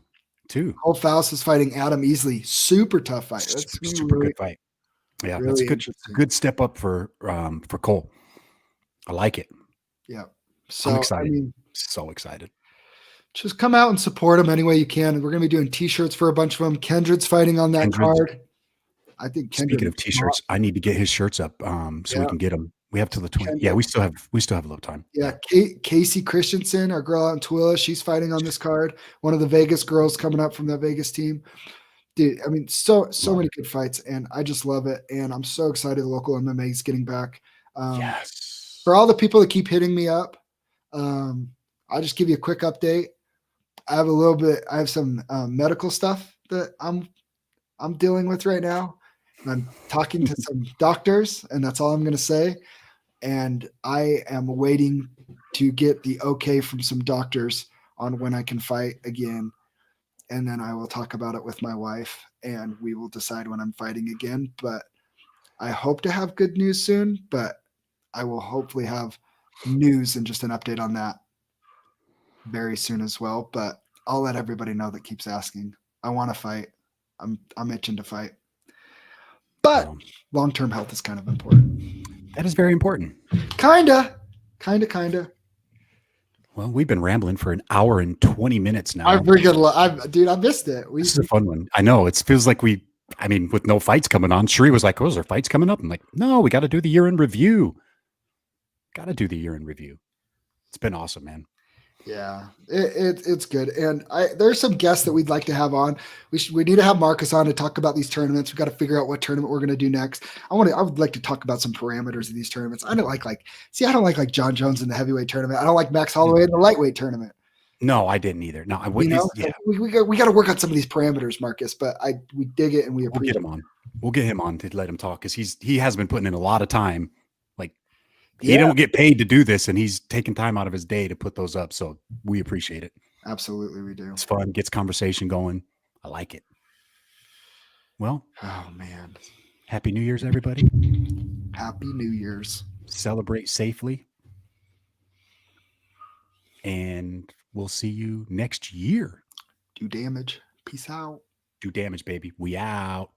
too? Cole Faust is fighting Adam Easley. Super tough fight. That's super good fight. Yeah, really that's a good step up for Cole. I like it. Yeah. So I'm excited. I mean, so excited. Just come out and support them any way you can. We're going to be doing T-shirts for a bunch of them. Kindred's fighting on that card. I think Kindred. Speaking of T-shirts, I need to get his shirts up so we can get them. We have till the 20th. Yeah, we still have a little time. Yeah, Casey Christensen, our girl out in Tooele, she's fighting on this card. One of the Vegas girls coming up from that Vegas team. Dude, I mean, so many good fights, and I just love it. And I'm so excited the local MMA is getting back. Yes. For all the people that keep hitting me up, I'll just give you a quick update. I have some medical stuff that I'm dealing with right now. And I'm talking to some doctors, and that's all I'm going to say. And I am waiting to get the okay from some doctors on when I can fight again. And then I will talk about it with my wife, and we will decide when I'm fighting again. But I hope to have good news soon, but I will hopefully have news and just an update on that very soon as well. But I'll let everybody know that keeps asking. I want to fight. I'm itching to fight. But long-term health is kind of important. That is very important. Kinda. Well, we've been rambling for an hour and 20 minutes now. Dude, I missed it. This is a fun one. I know. It feels like with no fights coming on, Sheree was like, oh, is there fights coming up? I'm like, no, we got to do the year-end review. It's been awesome, man. Yeah, it's good, and there's some guests that we'd like to have on. We need to have Marcus on to talk about these tournaments. We've got to figure out what tournament we're going to do next. I would like to talk about some parameters of these tournaments. I don't like John Jones in the heavyweight tournament. I don't like Max Holloway in the lightweight tournament. No, I didn't either. No, So we got to work on some of these parameters, Marcus. But we dig it and we appreciate. We'll get him on. We'll get him on to let him talk because he has been putting in a lot of time. He don't get paid to do this, and he's taking time out of his day to put those up. So we appreciate it. Absolutely, we do. It's fun, gets conversation going. I like it. Well, oh man, Happy New Year's, everybody. Happy New Year's. Celebrate safely, and we'll see you next year. Do damage. Peace out. Do damage, baby. We out.